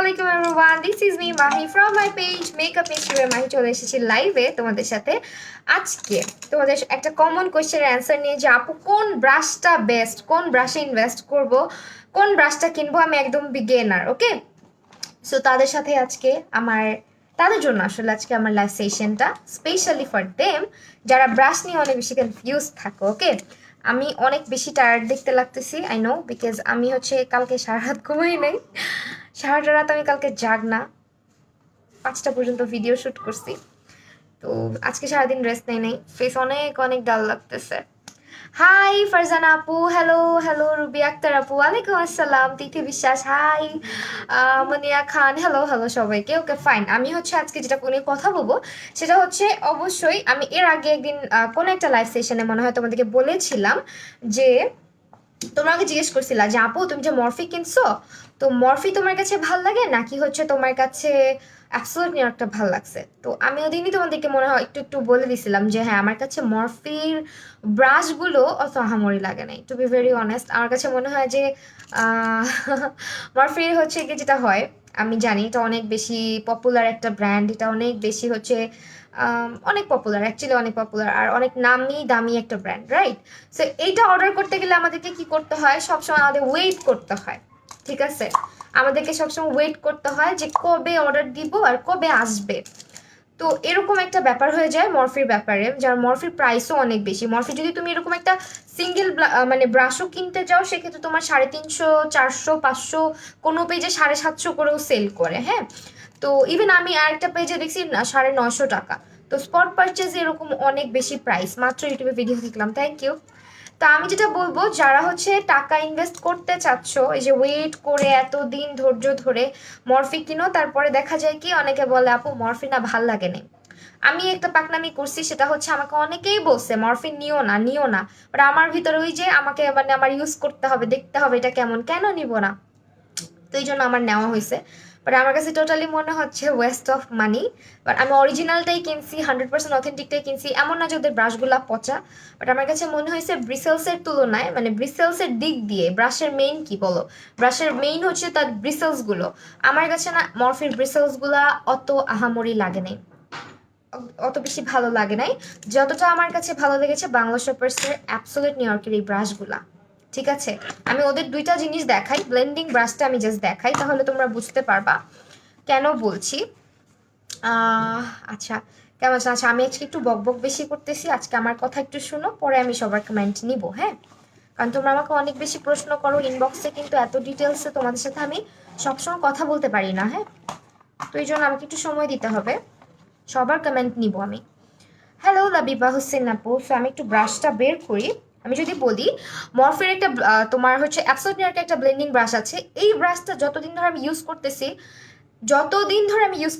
Assalamualaikum everyone. This is me Mahi from my page Makeup Mystery Mahi চলে এসেছি লাইভে তোমাদের সাথে। আজকে তোমাদের একটা কমন কোশ্চেনের অ্যান্সার নিয়ে যে আপু কোন ব্রাশটা বেস্ট, কোন ব্রাশে ইনভেস্ট করব, কোন ব্রাশটা কিনবো, আমি একদম বিগিনার। ওকে, সো তাদের সাথে আজকে তাদের জন্য আসলে আজকে আমার লাইভ সেশনটা স্পেশালি ফর দেম যারা ব্রাশ নিয়ে অনেক বেশি কনফিউজ থাকো। ওকে, আমি অনেক বেশি টায়ার্ড দেখতে লাগতেছি, আই নো, বিকজ আমি কালকে সারা রাত ঘুমাই নাই। সারাটা রাত আমি কালকে জাগনা, 5টা পর্যন্ত ভিডিও শ্যুট করছি। তো আজকে সারাদিন রেস্ট নেই, ফেস অনেক অনেক ডাল লাগতেছে। হাই ফারজানা আপু, হ্যালো হ্যালো। রুবি আক্তার আপু, ওয়ালাইকুম আসসালাম। তিথি বিশ্বাস, হাই। মনিয়া খান, হ্যালো হ্যালো সবাইকে। ওকে ফাইন, আমি আজকে যেটা নিয়ে কথা বলবো সেটা অবশ্যই আমি এর আগে একদিন কোনো একটা লাইভ সেশনে মনে হয় তোমাদেরকে বলেছিলাম যে তোমরা আমাকে জিজ্ঞেস করছিলা যে আপু তুমি যে মরফি কিনছো, তো মরফি তোমার কাছে ভাল লাগে নাকি তোমার কাছে অ্যাবসলিউট নিউইয়র্কটা ভাল লাগছে। তো আমি ওদিনই তোমাদেরকে মনে হয় একটু একটু বলে দিছিলাম যে হ্যাঁ, আমার কাছে মরফির ব্রাশগুলো অত আহামরি লাগে নাই। টু বি ভেরি অনেস্ট, আমার কাছে মনে হয় যে মরফির কি যেটা হয়, আমি জানি এটা অনেক বেশি পপুলার একটা ব্র্যান্ড, এটা অনেক বেশি অনেক পপুলার, অ্যাকচুয়ালি অনেক পপুলার আর অনেক নামি দামি একটা ব্র্যান্ড, রাইট? সো এইটা অর্ডার করতে গেলে আমাদেরকে কি করতে হয়, সবসময় আমাদের ওয়েট করতে হয়, ঠিক আছে? আমাদেরকে সবসময় ওয়েট করতে হয় যে কবে অর্ডার দিব আর কবে আসবে। তো এরকম একটা ব্যাপার হয়ে যায় মরফির ব্যাপারে, যার মরফির প্রাইসও অনেক বেশি। মরফি যদি তুমি এরকম একটা সিঙ্গেল মানে ব্রাশও কিনতে যাও, সেক্ষেত্রে তোমার 350, 400, 500, কোনো পেজে 750 করেও সেল করে। হ্যাঁ, তো ইভেন আমি আরেকটা পেজে দেখছি 950 টাকা। তো স্পট পারচেজ এরকম অনেক বেশি প্রাইস। মাত্র ইউটিউবে ভিডিও দেখলাম, থ্যাংক ইউ। তা আমি যেটা বলবো, যারা টাকা ইনভেস্ট করতে চাচ্ছ, এই যে ওয়েট করে এতদিন ধৈর্য ধরে মরফি কিনো, তারপরে দেখা যায় কি অনেকে বলে আপু মরফি না ভাল লাগে না। আমি একটা পাকনামি করছি, সেটা আমাকে অনেকেই বলছে মরফিন নিও না নিও না, বাট আমার ভিতরে ওই যে আমাকে মানে আমার ইউজ করতে হবে, দেখতে হবে এটা কেমন, কেন নিব না। তো এই জন্য আমার নেওয়া হয়েছে, বাট আমার কাছে টোটালি মনে হচ্ছে ওয়েস্ট অফ মানি। বাট আমি অরিজিনালটাই কিনছি, 100% অথেন্টিকটাই কিনছি। এমন না যে ওদের ব্রাশগুলা পচা, বাট আমার কাছে মনে হয়েছে ব্রিসেলসের তুলনায়, মানে ব্রিসেলসের দিক দিয়ে ব্রাশের মেইন কি বলো, ব্রাশের মেইন তার ব্রিসেলসগুলো। আমার কাছে না মরফির ব্রিসেলসগুলা অত আহামরি লাগে নাই, অত বেশি ভালো লাগে নাই যতটা আমার কাছে ভালো লেগেছে বাংলা শপার্সের অ্যাবসলিউট নিউইয়র্কের এই ব্রাশগুলা। ঠিক আছে, আমি ওদের দুইটা জিনিস দেখাই, ব্লেন্ডিং ব্রাশটা আমি জাস্ট দেখাই, তাহলে তোমরা বুঝতে পারবা কেন বলছি। আচ্ছা, কেমন আছো? আচ্ছা, আমি আজকে একটু বকবক বেশি করতেছি, আজকে আমার কথা একটু শুনো, পরে আমি সবার কমেন্ট নিব। হ্যাঁ, কারণ তোমরা আমাকে অনেক বেশি প্রশ্ন করো ইনবক্সে, কিন্তু এত ডিটেলসে তোমাদের সাথে আমি সবসময় কথা বলতে পারি না। হ্যাঁ, তো এই জন্য আমাকে একটু সময় দিতে হবে, সবার কমেন্ট নিব আমি। হ্যালো লাবিবা হোসেন আপু, সো আমি একটু ব্রাশটা বের করি। আমি যদি বলি মরফির একটা তোমার অ্যাবসলিউট নিউইয়র্কের একটা ব্লেন্ডিং ব্রাশ আছে। এই ব্রাশটা যতদিন ধরে আমি ইউজ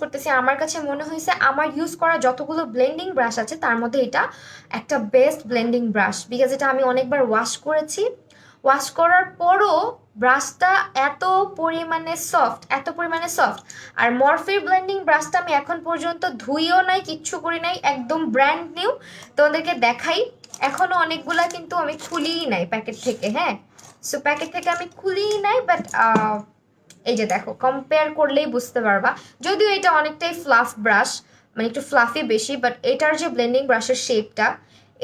করতেছি আমার কাছে মনে হয়েছে আমার ইউজ করা যতগুলো ব্লেন্ডিং ব্রাশ আছে তার মধ্যে এটা একটা বেস্ট ব্লেন্ডিং ব্রাশ, বিকজ এটা আমি অনেকবার ওয়াশ করেছি। ওয়াশ করার পরও ব্রাশটা এত পরিমাণে সফট। আর মরফির ব্লেন্ডিং ব্রাশটা আমি এখন পর্যন্ত ধুইও নাই, কিচ্ছু করি নাই, একদম ব্র্যান্ড নিউ। তোমাদেরকে দেখাই, এখনো অনেকগুলা কিন্তু আমি খুলিই নাই প্যাকেট থেকে। হ্যাঁ, সো প্যাকেট থেকে আমি খুলিই নাই, বাট এই যে দেখো, কম্পেয়ার করলেই বুঝতে পারবা। যদিও এটা অনেকটাই ফ্লাফ ব্রাশ, মানে একটু ফ্লাফি বেশি, বাট এটার যে ব্লেন্ডিং ব্রাশের শেপটা,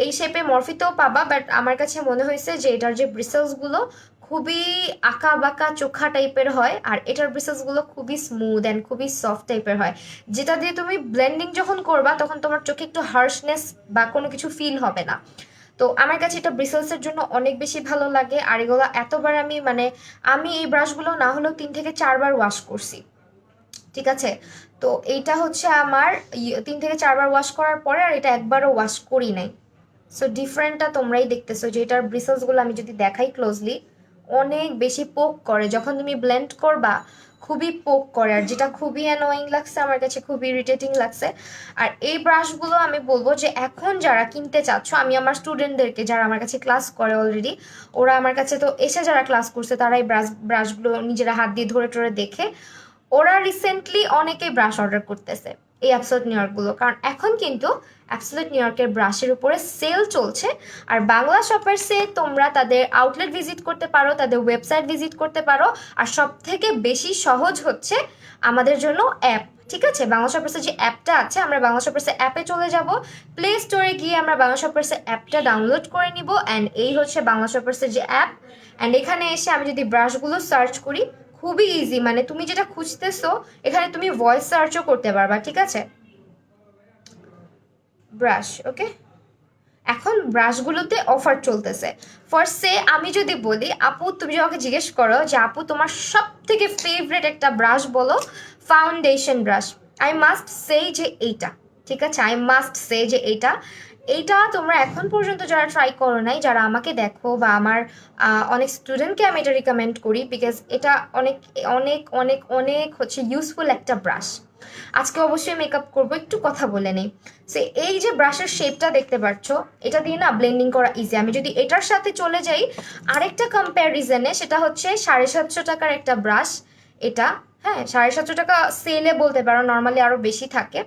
এই শেপে মরফিতেও পাবা, বাট আমার কাছে মনে হয়েছে যে এটার যে ব্রিসেলসগুলো খুবই আঁকা বাঁকা চোখা টাইপের হয়, আর এটার ব্রিসেলসগুলো খুবই স্মুথ অ্যান্ড খুবই সফট টাইপের হয়, যেটা দিয়ে তুমি ব্লেন্ডিং যখন করবা তখন তোমার চোখে একটু হার্শনেস বা কোনো কিছু ফিল হবে না। তো আমার কাছে এটা ব্রিসেলসের জন্য অনেক বেশি ভালো লাগে। আর এগুলো এতবার আমি এই ব্রাশগুলো না হলেও 3 থেকে 4 বার ওয়াশ করছি। ঠিক আছে, তো এইটা আমার 3 থেকে 4 বার ওয়াশ করার পরে আর এটা একবারও ওয়াশ করি নাই। সো ডিফারেন্টটা তোমরাই দেখতেছো যে এটার ব্রিসেলসগুলো আমি যদি দেখাই ক্লোজলি, অনেক বেশি পোক করে যখন তুমি ব্লেন্ড করবা, খুবই পোক করে, আর যেটা খুবই অ্যানোয়িং লাগছে আমার কাছে, খুবই ইরিটেটিং লাগছে। আর এই ব্রাশগুলো আমি বলবো যে এখন যারা কিনতে চাচ্ছ, আমি আমার স্টুডেন্টদেরকে যারা আমার কাছে ক্লাস করে অলরেডি, ওরা আমার কাছে তো এসে যারা ক্লাস করছে তারা এই ব্রাশগুলো নিজেরা হাত দিয়ে ধরে টরে দেখে ওরা রিসেন্টলি অনেকেই ব্রাশ অর্ডার করতেছে। এই অ্যাবসলিউট নিউ ইয়র্কগুলো, কারণ এখন কিন্তু অ্যাবসলিউট নিউ ইয়র্কের ব্রাশের উপরে সেল চলছে। আর বাংলা শপার্সে তোমরা তাদের আউটলেট ভিজিট করতে পারো, তাদের ওয়েবসাইট ভিজিট করতে পারো, আর সব থেকে বেশি সহজ হচ্ছে আমাদের জন্য অ্যাপ। ঠিক আছে, বাংলা শপার্সের যে অ্যাপটা আছে, আমরা বাংলা শপার্সের অ্যাপে চলে যাব, প্লে স্টোরে গিয়ে আমরা বাংলা শপার্সের অ্যাপটা ডাউনলোড করে নিব। অ্যান্ড এই হচ্ছে বাংলা শপার্সের যে অ্যাপ। অ্যান্ড এখানে এসে আমি যদি ব্রাশগুলো সার্চ করি, খুবই ইজি, মানে তুমি যেটা খুঁজতেছো এখানে তুমি ভয়েস সার্চও করতে পারবা। ঠিক আছে, ব্রাশ, ওকে। এখন ব্রাশগুলোতে অফার চলতেছে। ফার্স্টে আমি যদি বলি, আপু তুমি যদি আমাকে জিজ্ঞেস করো যে আপু তোমার সব থেকে ফেভারিট একটা ব্রাশ বলো, foundation brush, I must say যে এইটা। ঠিক আছে, আই মাস্ট সে যে এইটা। এইটা তোমরা এখন পর্যন্ত যারা ট্রাই করো নাই, যারা আমাকে দেখো বা আমার অনেক স্টুডেন্টকে আমি এটা রিকমেন্ড করি, বিকজ এটা অনেক অনেক অনেক অনেক হচ্ছে ইউজফুল একটা ব্রাশ। আজকে অবশ্যই মেকআপ করবো, একটু কথা বলে নেই। সো এই যে ব্রাশের শেপটা দেখতে পাচ্ছ, এটা দিয়ে না ব্লেন্ডিং করা ইজি। আমি যদি এটার সাথে চলে যাই আরেকটা কম্প্যারিজনে, সেটা হচ্ছে 750 টাকার একটা ব্রাশ এটা। হ্যাঁ, 750 টাকা সেলে বলতে পারো, নর্মালি আরও বেশি থাকে।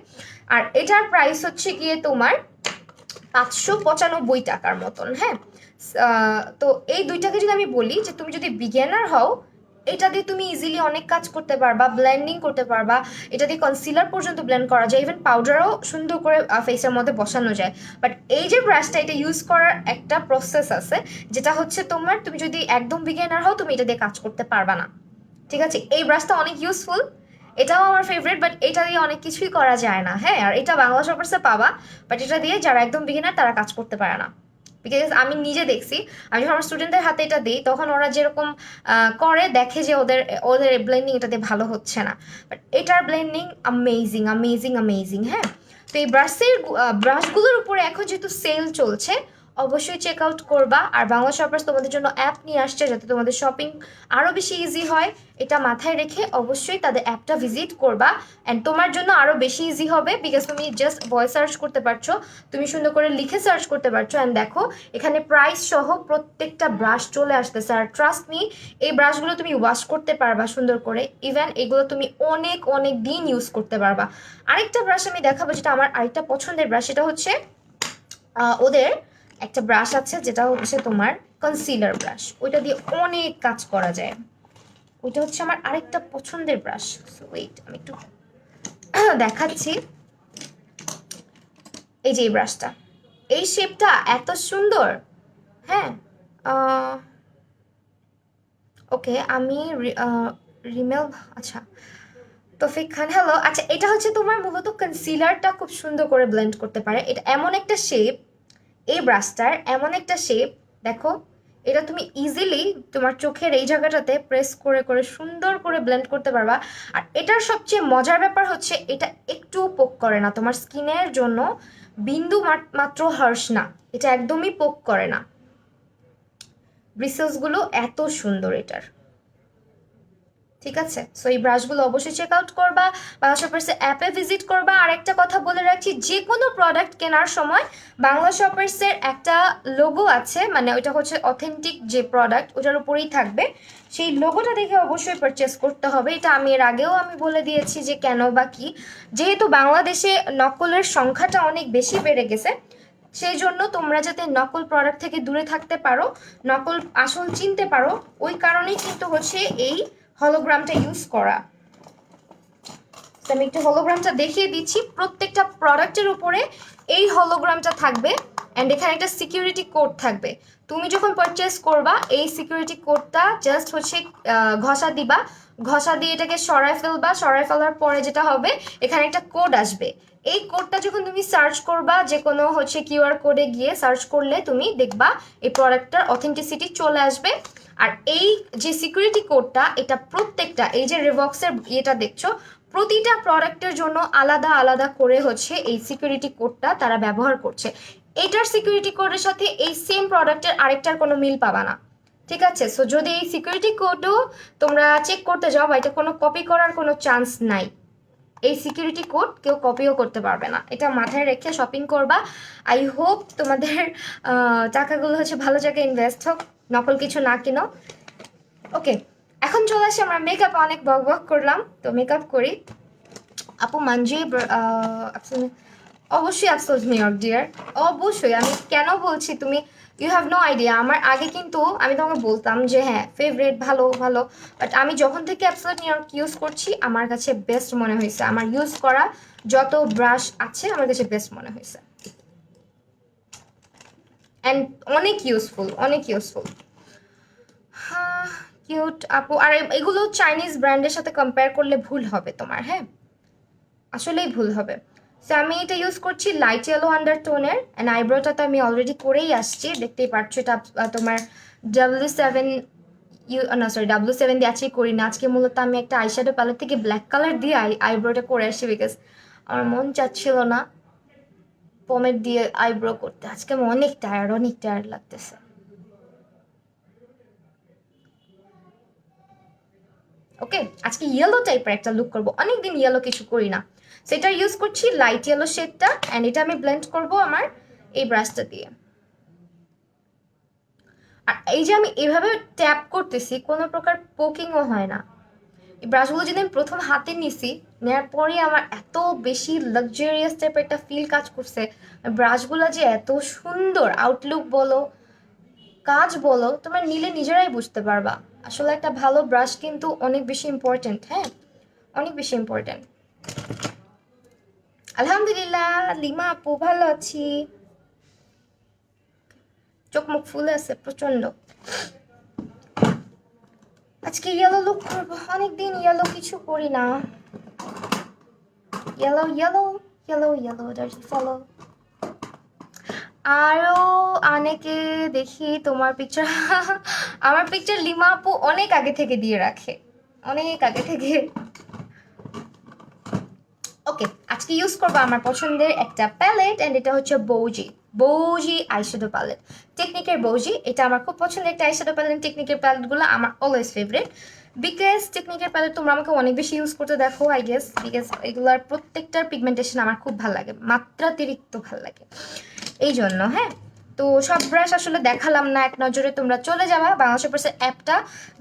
আর এটার প্রাইস হচ্ছে গিয়ে তোমার 595 টাকার মতন। হ্যাঁ, তো এই দুইটাকে যদি আমি বলি যে তুমি যদি বিগিনার হও, এটা দিয়ে তুমি ইজিলি অনেক কাজ করতে পারবা, ব্লেন্ডিং করতে পারবা। এটা দিয়ে কনসিলার পর্যন্ত ব্লেন্ড করা যায়, ইভেন পাউডারও সুন্দর করে ফেসের মধ্যে বসানো যায়। বাট এই যে ব্রাশটা, এটা ইউজ করার একটা প্রসেস আছে, যেটা হচ্ছে তুমি যদি একদম বিগিনার হও, তুমি এটা দিয়ে কাজ করতে পারবা না। ঠিক আছে, এই ব্রাশটা অনেক ইউজফুল, এটাও আমার ফেভারিট, বাট এটা দিয়ে অনেক কিছুই করা যায় না। হ্যাঁ, আর এটা বাংলা শপার্সে পাবা, বাট এটা দিয়ে যারা একদম বিগিনার তারা কাজ করতে পারে না। বিকজ আমি নিজে দেখছি, আমি যখন আমার স্টুডেন্টদের হাতে এটা দিই, তখন ওরা যেরকম করে দেখে যে ওদের ওদের ব্লেন্ডিং এটা দিয়ে ভালো হচ্ছে না, বাট এটার ব্লেন্ডিং অ্যামেজিং অ্যামেজিং অ্যামেজিং। হ্যাঁ, তো এই ব্রাশগুলোর উপরে এখন যেহেতু সেল চলছে, অবশ্যই চেক আউট করবা। আর বাংলা শপার্স তোমাদের জন্য অ্যাপ নিয়ে আসছে যাতে তোমাদের শপিং আরও বেশি ইজি হয়, এটা মাথায় রেখে অবশ্যই তাদের অ্যাপটা ভিজিট করবা। অ্যান্ড তোমার জন্য আরও বেশি ইজি হবে, বিকজ তুমি জাস্ট ভয়েস সার্চ করতে পারছো, তুমি সুন্দর করে লিখে সার্চ করতে পারছো। অ্যান্ড দেখো এখানে প্রাইস সহ প্রত্যেকটা ব্রাশ চলে আসতেছে। আর ট্রাস্ট মি, এই ব্রাশগুলো তুমি ওয়াশ করতে পারবা সুন্দর করে, ইভেন এগুলো তুমি অনেক অনেক দিন ইউজ করতে পারবা। আরেকটা ব্রাশ আমি দেখাবো, যেটা আমার আরেকটা পছন্দের ব্রাশ, সেটা হচ্ছে ওদের একটা ব্রাশ আছে যেটা হচ্ছে তোমার কনসিলার ব্রাশ, ওইটা দিয়ে অনেক কাজ করা যায়। ওইটা হচ্ছে আমার আরেকটা পছন্দের ব্রাশ। সো ওয়েট, আমি একটু দেখাচ্ছি। এই যে এই ব্রাশটা, এই শেপটা এত সুন্দর। হ্যাঁ, ওকে, আমি রিমেল, আচ্ছা, তৌফিক খান, হ্যালো। আচ্ছা, এটা হচ্ছে তোমার মূলত কনসিলারটা খুব সুন্দর করে ব্লেন্ড করতে পারে। এটা এমন একটা শেপ, এই ব্রাশটার এমন একটা শেপ, দেখো এটা তুমি ইজিলি তোমার চোখের এই জায়গাটাতে প্রেস করে করে সুন্দর করে ব্লেন্ড করতে পারবা। আর এটার সবচেয়ে মজার ব্যাপার হচ্ছে এটা একটু পোক করে না, তোমার স্কিনের জন্য বিন্দু মাত্র হার্শ না, এটা একদমই পোক করে না। ব্রিসেলসগুলো এত সুন্দর এটার। ঠিক আছে, সো এই ব্রাশগুলো অবশ্যই চেক আউট করবা, বাংলা শপার্সের অ্যাপে ভিজিট করবা। আর একটা কথা বলে রাখছি, যে কোনো প্রোডাক্ট কেনার সময় বাংলা শপার্সের একটা লোগো আছে, মানে ওইটা হচ্ছে অথেন্টিক যে প্রোডাক্ট ওটার উপরেই থাকবে, সেই লোগোটা দেখে অবশ্যই পারচেস করতে হবে। এটা আমি এর আগেও আমি বলে দিয়েছি যে কেন বা কি, যেহেতু বাংলাদেশে নকলের সংখ্যাটা অনেক বেশি বেড়ে গেছে, সেই জন্য তোমরা যাতে নকল প্রোডাক্ট থেকে দূরে থাকতে পারো, নকল আসল চিনতে পারো, ওই কারণেই কিন্তু হচ্ছে এই হলোগ্রামটা ইউজ করা। আমি একটু হলোগ্রামটা দেখিয়ে দিচ্ছি। প্রত্যেকটা প্রোডাক্টের উপরে এই হলোগ্রামটা থাকবে, অ্যান্ড এখানে একটা সিকিউরিটি কোড থাকবে। তুমি যখন পারচেস করবা, এই সিকিউরিটি কোডটা জাস্ট হচ্ছে ঘষা দিবা, ঘষা দিয়ে এটাকে সরায় ফেলবা, সরায় ফেলার পরে যেটা হবে, এখানে একটা কোড আসবে। এই কোডটা যখন তুমি সার্চ করবা, যে কোনো হচ্ছে কিউআর কোডে গিয়ে সার্চ করলে তুমি দেখবা এই প্রোডাক্টটার অথেন্টিসিটি চলে আসবে। আর এই যে সিকিউরিটি কোডটা, এটা প্রত্যেকটা এই যে রিভক্সের এটা দেখছো, প্রতিটা প্রোডাক্টের জন্য আলাদা আলাদা করে হচ্ছে এই সিকিউরিটি কোডটা তারা ব্যবহার করছে। এটার সিকিউরিটি কোডের সাথে এই সেম প্রোডাক্টের আরেকটার কোনো মিল পাবা না। ঠিক আছে, সো যদি এই সিকিউরিটি কোডও তোমরা চেক করতে যাও, বা এটা কোনো কপি করার কোনো চান্স নাই, এই সিকিউরিটি কোড কেউ কপিও করতে পারবে না। এটা মাথায় রেখে শপিং করবা। আই হোপ তোমাদের টাকাগুলো হচ্ছে ভালো জায়গায় ইনভেস্ট হোক, নকল কিছু না কিনো। ওকে, এখন চলে আসি আমরা মেকআপ। অনেক বক বক করলাম, তো মেকআপ করি। আপু মানজি অবশ্যই অ্যাবসোলুট নিউ ইয়র্ক ডিয়ার, অবশ্যই। আমি কেন বলছি তুমি ইউ হ্যাভ নো আইডিয়া। আমার আগে কিন্তু আমি তোমাকে বলতাম যে হ্যাঁ ফেভারিট ভালো ভালো, বাট আমি যখন থেকে অ্যাবসোলুট নিউ ইয়র্ক ইউজ করছি আমার কাছে বেস্ট মনে হয়েছে। আমার ইউজ করা যত ব্রাশ আছে আমার কাছে বেস্ট মনে হয়েছে, অ্যান্ড অনেক ইউজফুল, অনেক ইউজফুল। হ্যাঁ কিউট আপু। আর এগুলো চাইনিজ ব্র্যান্ডের সাথে কম্পেয়ার করলে ভুল হবে তোমার, হ্যাঁ আসলেই ভুল হবে। সো আমি এটা ইউজ করছি লাইট ইয়েলো আন্ডারটোনের, অ্যান্ড আইব্রোটা তো আমি অলরেডি করেই আসছি, দেখতেই পাচ্ছ। এটা তোমার W7 না সরি W7 দিয়ে আজকে করি না। আজকে মূলত আমি একটা আইশ্যাডো প্যালেট থেকে ব্ল্যাক কালার দিয়ে আইব্রোটা করে আসছি, বিকজ আমার মন চাচ্ছিল না পমের দিয়ে আইব্রো করতে। আজকে আমি অনেক টায়ার্ড লাগতেছে। ওকে, আজকে ইয়েলো টাইপের একটা লুক করবো, অনেকদিন ইয়েলো কিছু করি না। সেটা ইউজ করছি লাইট ইয়েলো শেডটা, অ্যান্ড এটা আমি ব্লেন্ড করব আমার এই ব্রাশটা দিয়ে। আর এই যে আমি এভাবে ট্যাপ করতেছি, কোনো প্রকার পোকিংও হয় না। এই ব্রাশগুলো যদি আমি প্রথম হাতে নিছি, নেওয়ার পরে আমার এত বেশি লাক্সারিয়াস টাইপের একটা ফিল কাজ করছে। ব্রাশগুলো যে এত সুন্দর, আউটলুক বলো কাজ বলো, তোমরা নিলে নিজেরাই বুঝতে পারবা। আসলে একটা ভালো ব্রাশ কিন্তু অনেক বেশি ইম্পর্টেন্ট, হ্যাঁ অনেক বেশি ইম্পর্টেন্ট। আলহামদুলিল্লাহ লিমা আপু ভালো আছি, চোখ মুখ ফুলে আছে প্রচন্ড। আজকে ইয়েলো লুক করবো, অনেকদিন ইয়েলো কিছু করি না। Yellow yellow yellow yellow follow. আরো অনেকে দেখি তোমার পিকচার আমার পিকচার লিমা আপু অনেক আগে থেকে দিয়ে রাখে, অনেক আগে থেকে। ওকে, আজকে ইউজ করবো আমার পছন্দের একটা প্যালেট, অ্যান্ড এটা হচ্ছে বৌজি আইশ্যাডো প্যালেট, টেকনিকের বৌজি। এটা আমার খুব পছন্দের একটা আইশ্যাডো প্যালেট। টেকনিকের প্যালেটগুলো আমার অলওয়েজ ফেভারিট, বিকজ টেকনিকের প্যালেট তোমরা আমাকে অনেক বেশি ইউজ করতে দেখো আই গেস, বিকজ এগুলোর প্রত্যেকটার পিগমেন্টেশন আমার খুব ভালো লাগে, মাত্রাতিরিক্ত ভালো লাগে এই জন্য। হ্যাঁ, তো সব ব্রাশ আসলে দেখালাম না এক নজরে, তোমরা চলে যাবা বাংলাদেশ প্রেসের অ্যাপটা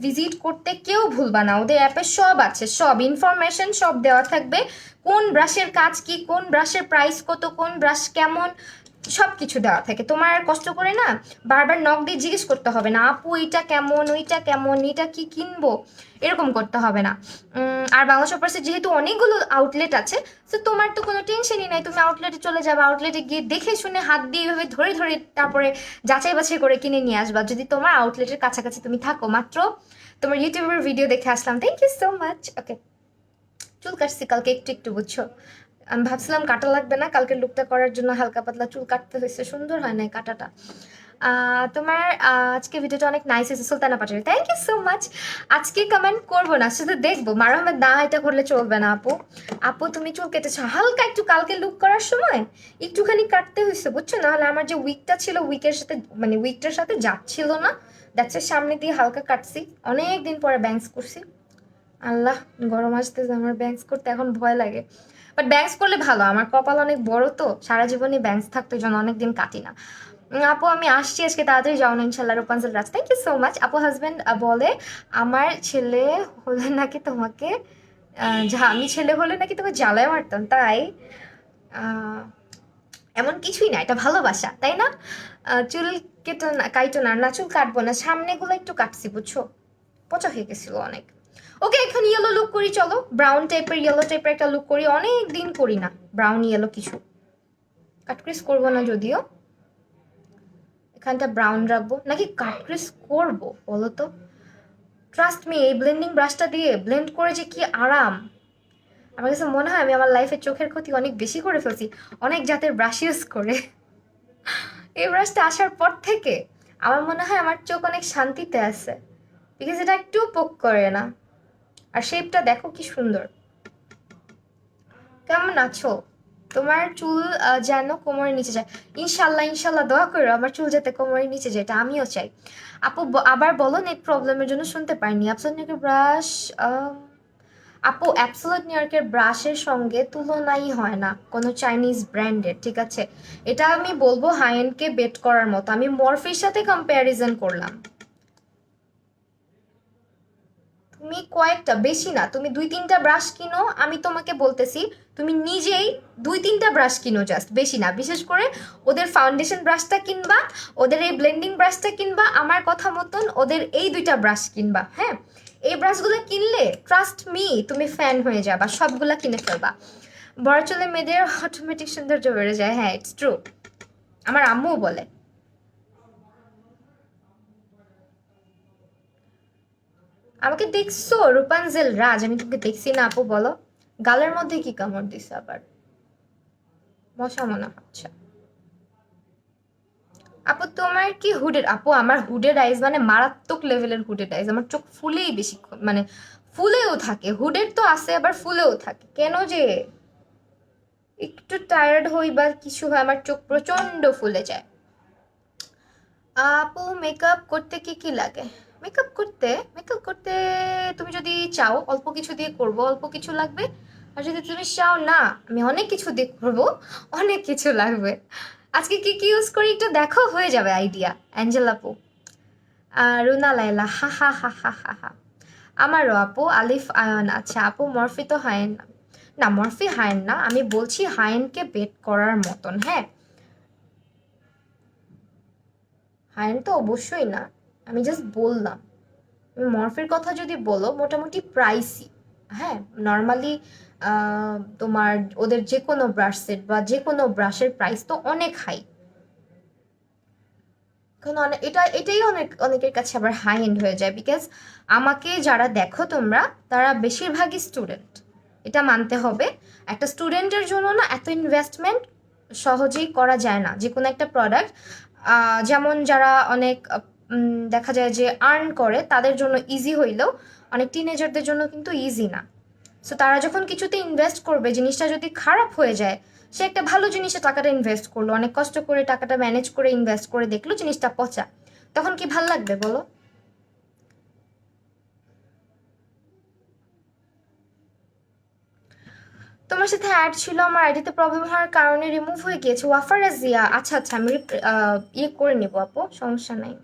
ভিজিট করতে, কেউ ভুলবা না। ওদের অ্যাপে সব আছে, সব ইনফরমেশন সব দেওয়া থাকবে। কোন ব্রাশের কাজ কি, কোন ব্রাশের প্রাইস কত, কোন ব্রাশ কেমন, সব কিছু দেওয়া থাকে। তোমার আর কষ্ট করে না বারবার নক দিয়ে জিজ্ঞেস করতে হবে না আপু এটা কেমন, ওইটা কেমন, এটা কি কিনবো, এরকম করতে হবে না। আর বাংলা শপার্সে যেহেতু অনেকগুলো আউটলেট আছে, তো তোমার তো কোনো টেনশনই নাই। তুমি আউটলেটে চলে যাবে, আউটলেটে গিয়ে দেখে শুনে হাত দিয়ে এভাবে ধরে ধরে তারপরে যাচাই বাছাই করে কিনে নিয়ে আসবা, যদি তোমার আউটলেটের কাছাকাছি তুমি থাকো। মাত্র তোমার ইউটিউবের ভিডিও দেখে আসলাম, থ্যাংক ইউ সো মাচ। ওকে, চুল কাটছি কালকে একটু একটু, বুঝছো। আমি ভাবছিলাম কাটা লাগবে না, কালকে লুকটা করার জন্য হালকা পাতলা চুল কাটতে হয়েছে, সুন্দর হয় না কাটাটা। তোমার আজকে ভিডিওটা অনেক নাইস হয়েছে Sultana পাটারি, thank you so much. আজকে কমেন্ট করবো না, শুধু দেখবো। মারো আহমেদ না, এটা করলে চলবে না আপু। আপু তুমি চুল কেটেছো হালকা একটু, কালকে লুক করার সময় একটুখানি কাটতে হয়েছে বুঝছো, নাহলে আমার যে উইকটা ছিল উইকের সাথে মানে উইকটার সাথে যাচ্ছিল না, দ্যাটস সামনে দিয়ে হালকা কাটছি। অনেক দিন পরে ব্যাংকস করছি। আল্লাহ, গরম আসতেছে, আমার ব্যাংকস করতে এখন ভয় লাগে, বাট ব্যাংকস করলে ভালো। আমার কপাল অনেক বড় তো, সারা জীবনে ব্যাংকস থাকতো, এই জন্য অনেকদিন কাটি না। আপু আমি আসছি আজকে, তাড়াতাড়ি যাও না ইনশাল্লাহ। রূপাঞ্জল রাজ, থ্যাংক ইউ সো মাচ। আপু হাজব্যান্ড বলে আমার ছেলে হলে নাকি তোমাকে আমি ছেলে হলে নাকি তোমাকে জ্বালায় মারতাম, তাই এমন কিছুই না, এটা ভালোবাসা তাই না। চুল কেটে না, কাইটো না, না চুল কাটবো না, সামনেগুলো একটু কাটছি বুঝছো, পচা হয়ে গেছিল অনেক। ওকে, এখন ইয়েলো লুক করি, চলো ব্রাউন টাইপের ইয়েলো টাইপের একটা লুক করি, অনেক দিন করি না ব্রাউন ইয়েলো কিছু। কাটক্রিস করবো না যদিও, এখানটা ব্রাউন রাখবো, নাকি কাটক্রিস করবো বলো তো। ট্রাস্ট মি, এই ব্লেন্ডিং ব্রাশটা দিয়ে ব্লেন্ড করে যে কি আরাম। আমার কাছে মনে হয় আমি আমার লাইফে চোখের ক্ষতি অনেক বেশি করে ফেলছি অনেক জাতের ব্রাশ ইউজ করে। এই ব্রাশটা আসার পর থেকে আমার মনে হয় আমার চোখ অনেক শান্তিতে আছে, বিকজ এটা একটু পোক করে না। আর শেপটা দেখো কি সুন্দর। কেমন আছো? তোমার চুল যেন কোমরের নিচে যায়, ইনশাল্লাহ ইনশাল্লাহ দোয়া করো আমার চুল যাতে কোমরের নিচে যায়, এটা আমিও চাই। আপু আবার বলো, নেট প্রবলেমের জন্য শুনতে পারিনি। অ্যাবসোলিউট নিউ ইয়র্কের ব্রাশ আপু অ্যাবসোলিউট নিউ ইয়র্কের ব্রাশের সঙ্গে তুলনাই হয় না কোনো চাইনিজ ব্র্যান্ডের, ঠিক আছে। এটা আমি বলবো হাই এন্ডকে বেট করার মতো। আমি মরফির সাথে কম্প্যারিজন করলাম। তুমি কয়েকটা, বেশি না, তুমি 2-3টা ব্রাশ কিনো, আমি তোমাকে বলতেছি তুমি নিজেই 2-3টা ব্রাশ কিনো, জাস্ট, বেশি না। বিশেষ করে ওদের ফাউন্ডেশন ব্রাশটা কিনবা, ওদের এই ব্লেন্ডিং ব্রাশটা কিনবা, আমার কথা মতন ওদের এই 2টা ব্রাশ কিনবা, হ্যাঁ। এই ব্রাশগুলো কিনলে ট্রাস্ট মি তুমি ফ্যান হয়ে যাবা, সবগুলা কিনে ফেলবা। বড় চুলে মেয়েদের অটোমেটিক সৌন্দর্য বেড়ে যায়, হ্যাঁ ইটস ট্রু, আমার আম্মুও বলে। আমাকে দেখছো রূপাঞ্জল রাজ? আমি তোকে দেখছি না আপু, বলো। গালের মধ্যে কি কামড় দিছে আবার? মশা মনে হচ্ছে। আপু তোমার কি হুডেড? আপু আমার হুডেড আইজ মানে মারাত্মক লেভেলের হুডেড আইজ, আমার চোখ ফুলেই বেশিক্ষণ, মানে ফুলেও থাকে, হুডেড তো আছে আবার ফুলেও থাকে, কেন যে একটু টায়ার্ড হই বা কিছু হয় আমার চোখ প্রচন্ড ফুলে যায়। আপু মেকআপ করতে কি কি লাগে? মেকআপ করতে তুমি যদি চাও অল্প কিছু দিয়ে করব, অল্প কিছু লাগবে। আর যদি তুমি চাও না আমি অনেক কিছু দিয়ে করবো, অনেক কিছু লাগবে। আজকে কি কি ইউজ করি একটু দেখো, হয়ে যাবে আইডিয়া। অ্যাঞ্জেল আপু, রুনা লাইলা, হা হা হা হা হা হা। আমারও আপু। আলিফ আয়ন, আচ্ছা আপু মরফি তো হায়েন না। না মরফি হায়েন না, আমি বলছি হায়েনকে বেট করার মতন, হ্যাঁ। হায়েন তো অবশ্যই না, আমি জাস্ট বললাম। মরফির কথা যদি বলো মোটামুটি প্রাইসই, হ্যাঁ। নর্মালি তোমার ওদের যে কোনো ব্রাশ সেট বা যে কোনো ব্রাশের প্রাইস তো অনেক হাই। এখন এটাই অনেকের কাছে আবার হাই এন্ড হয়ে যায়, বিকজ আমাকে যারা দেখো তোমরা তারা বেশিরভাগই স্টুডেন্ট, এটা মানতে হবে। একটা স্টুডেন্টের জন্য না এত ইনভেস্টমেন্ট সহজেই করা যায় না যে কোনো একটা প্রোডাক্ট। যেমন যারা অনেক দেখা যায় যে আর্ন করে তাদের জন্য ইজি হইলেও অনেক টিনেজারদের জন্য কিন্তু ইজি না। সো তারা যখন কিছুতে ইনভেস্ট করবে, জিনিসটা যদি খারাপ হয়ে যায়, সে একটা ভালো জিনিসে টাকাটা ইনভেস্ট করলো, অনেক কষ্ট করে টাকাটা ম্যানেজ করে ইনভেস্ট করে দেখলো জিনিসটা পচা, তখন কি ভাল লাগবে বলো? তোমার সাথে অ্যাড ছিল, আমার আইডিতে প্রবলেম হওয়ার কারণে রিমুভ হয়ে গিয়েছে। ওয়াফার রাজিয়া, আচ্ছা আচ্ছা, আমি ইয়ে করে নিবো আপু, সমস্যা নাই।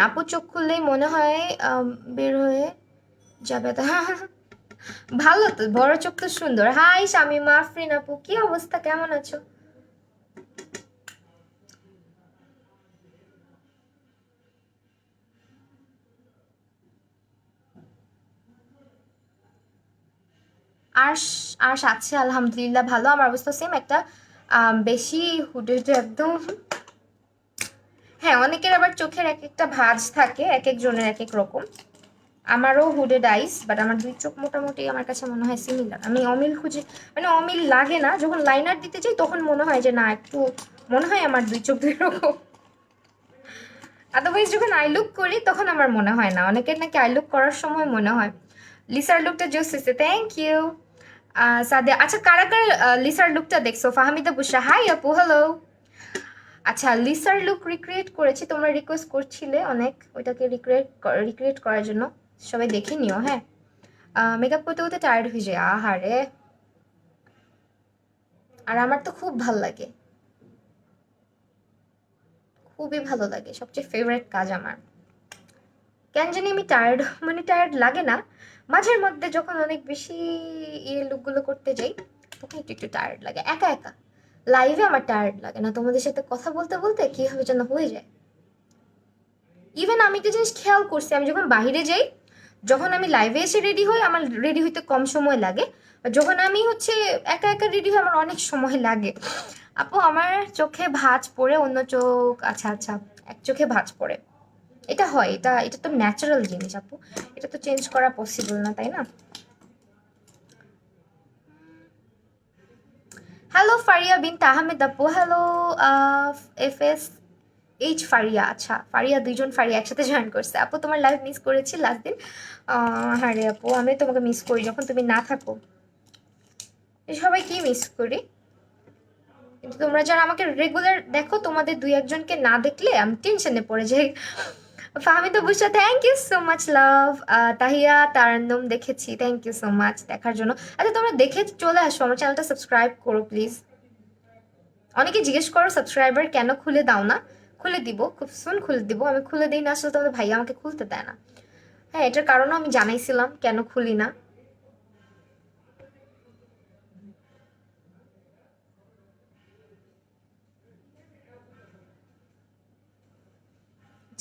আপু চোখ খুললেই মনে হয় বের হয়ে যাবে তা। ভালো তো, বড় চোখ তো সুন্দর। হাই শামিমা আফরিন আপু, কি অবস্থা, কেমন আছো? আর আর আছে আলহামদুলিল্লাহ ভালো, আমার অবস্থা সেম, একটা বেশি হুডেড একদম। হ্যাঁ অনেকের আবার চোখের এক একটা ভাঁজ থাকে, এক একজনের এক এক রকম। আমারও হুডেড আইস, বাট আমার দুই চোখ মোটামুটি আমার কাছে মনে হয় সিমিলার। আমি অমিল খুঁজে, মানে অমিল লাগে না, যখন লাইনার দিতে যাই তখন মনে হয় যে না একটু মনে হয় আমার দুই চোখ দুই রকম। আদারওয়াইজ যখন আই লুক করি তখন আমার মনে হয় না, অনেকের নাকি আই লুক করার সময় মনে হয়। লিসার লুকটা জোস হয়েছে, থ্যাংক ইউ। সাদে, আচ্ছা কারা কারা লিসার লুকটা দেখছো? ফাহমিদা বুশরা, হাই আপু, হ্যালো। আচ্ছা লিসার লুক রিক্রিয়েট করেছি, তোমরা রিকোয়েস্ট করছিলে অনেক ওইটাকে রিক্রিয়েট করার জন্য, সবাই দেখে নিও, হ্যাঁ। মেকআপ করতে করতে টায়ার্ড হয়ে যায়, আহারে। আর আমার তো খুব ভাল লাগে, খুবই ভালো লাগে, সবচেয়ে ফেভারিট কাজ আমার। কেন জানি আমি টায়ার্ড, মানে টায়ার্ড লাগে না, মাঝের মধ্যে যখন অনেক বেশি ইয়ে লুকগুলো করতে যাই তখন একটু একটু টায়ার্ড লাগে, একা একা। লাইভে আমার টায়ার্ড লাগে না, তোমাদের সাথে কথা বলতে বলতে কীভাবে যেন হয়ে যায়। ইভেন আমি একটা জিনিস খেয়াল করছি, আমি যখন বাইরে যাই, যখন আমি লাইভে এসে রেডি হই আমার রেডি হইতে কম সময় লাগে, আর যখন আমি হচ্ছে একা একা রেডি হই আমার অনেক সময় লাগে। আপু আমার চোখে ভাঁজ পড়ে, অন্য চোখ, আচ্ছা আচ্ছা, এক চোখে ভাঁজ পড়ে, এটা হয়, এটা এটা তো ন্যাচারাল জিনিস আপু, এটা তো চেঞ্জ করা পসিবল না, তাই না? হ্যালো ফারিয়া বিন আহমেদ আপু, hello. F S H Faria, আচ্ছা ফারিয়া, দুইজন ফারিয়া একসাথে জয়েন করছে। আপু তোমার লাইভ মিস করেছি লাস্ট দিন। হ্যাঁ রে আপু, আমি তোমাকে মিস করি যখন তুমি না থাকো, সবাই কি মিস করি। কিন্তু তোমরা যারা আমাকে রেগুলার দেখো, তোমাদের দুই একজনকে না দেখলে আমি টেনশনে পড়ে যাই। Fahmida Bushra, thank you so much love. Tahiya Tarannum দেখেছি, থ্যাংক ইউ সো মাচ দেখার জন্য। আচ্ছা তোমরা দেখে চলে আসো, আমার চ্যানেলটা সাবস্ক্রাইব করো প্লিজ। অনেকে জিজ্ঞেস করো সাবস্ক্রাইবার কেন খুলে দাও না, খুলে দিব, খুব সুন খুলে দিব। আমি খুলে দিই না আসলে, তবে ভাইয়া আমাকে খুলতে দেয় না। হ্যাঁ, এটার কারণও আমি জানাইছিলাম কেন খুলি না।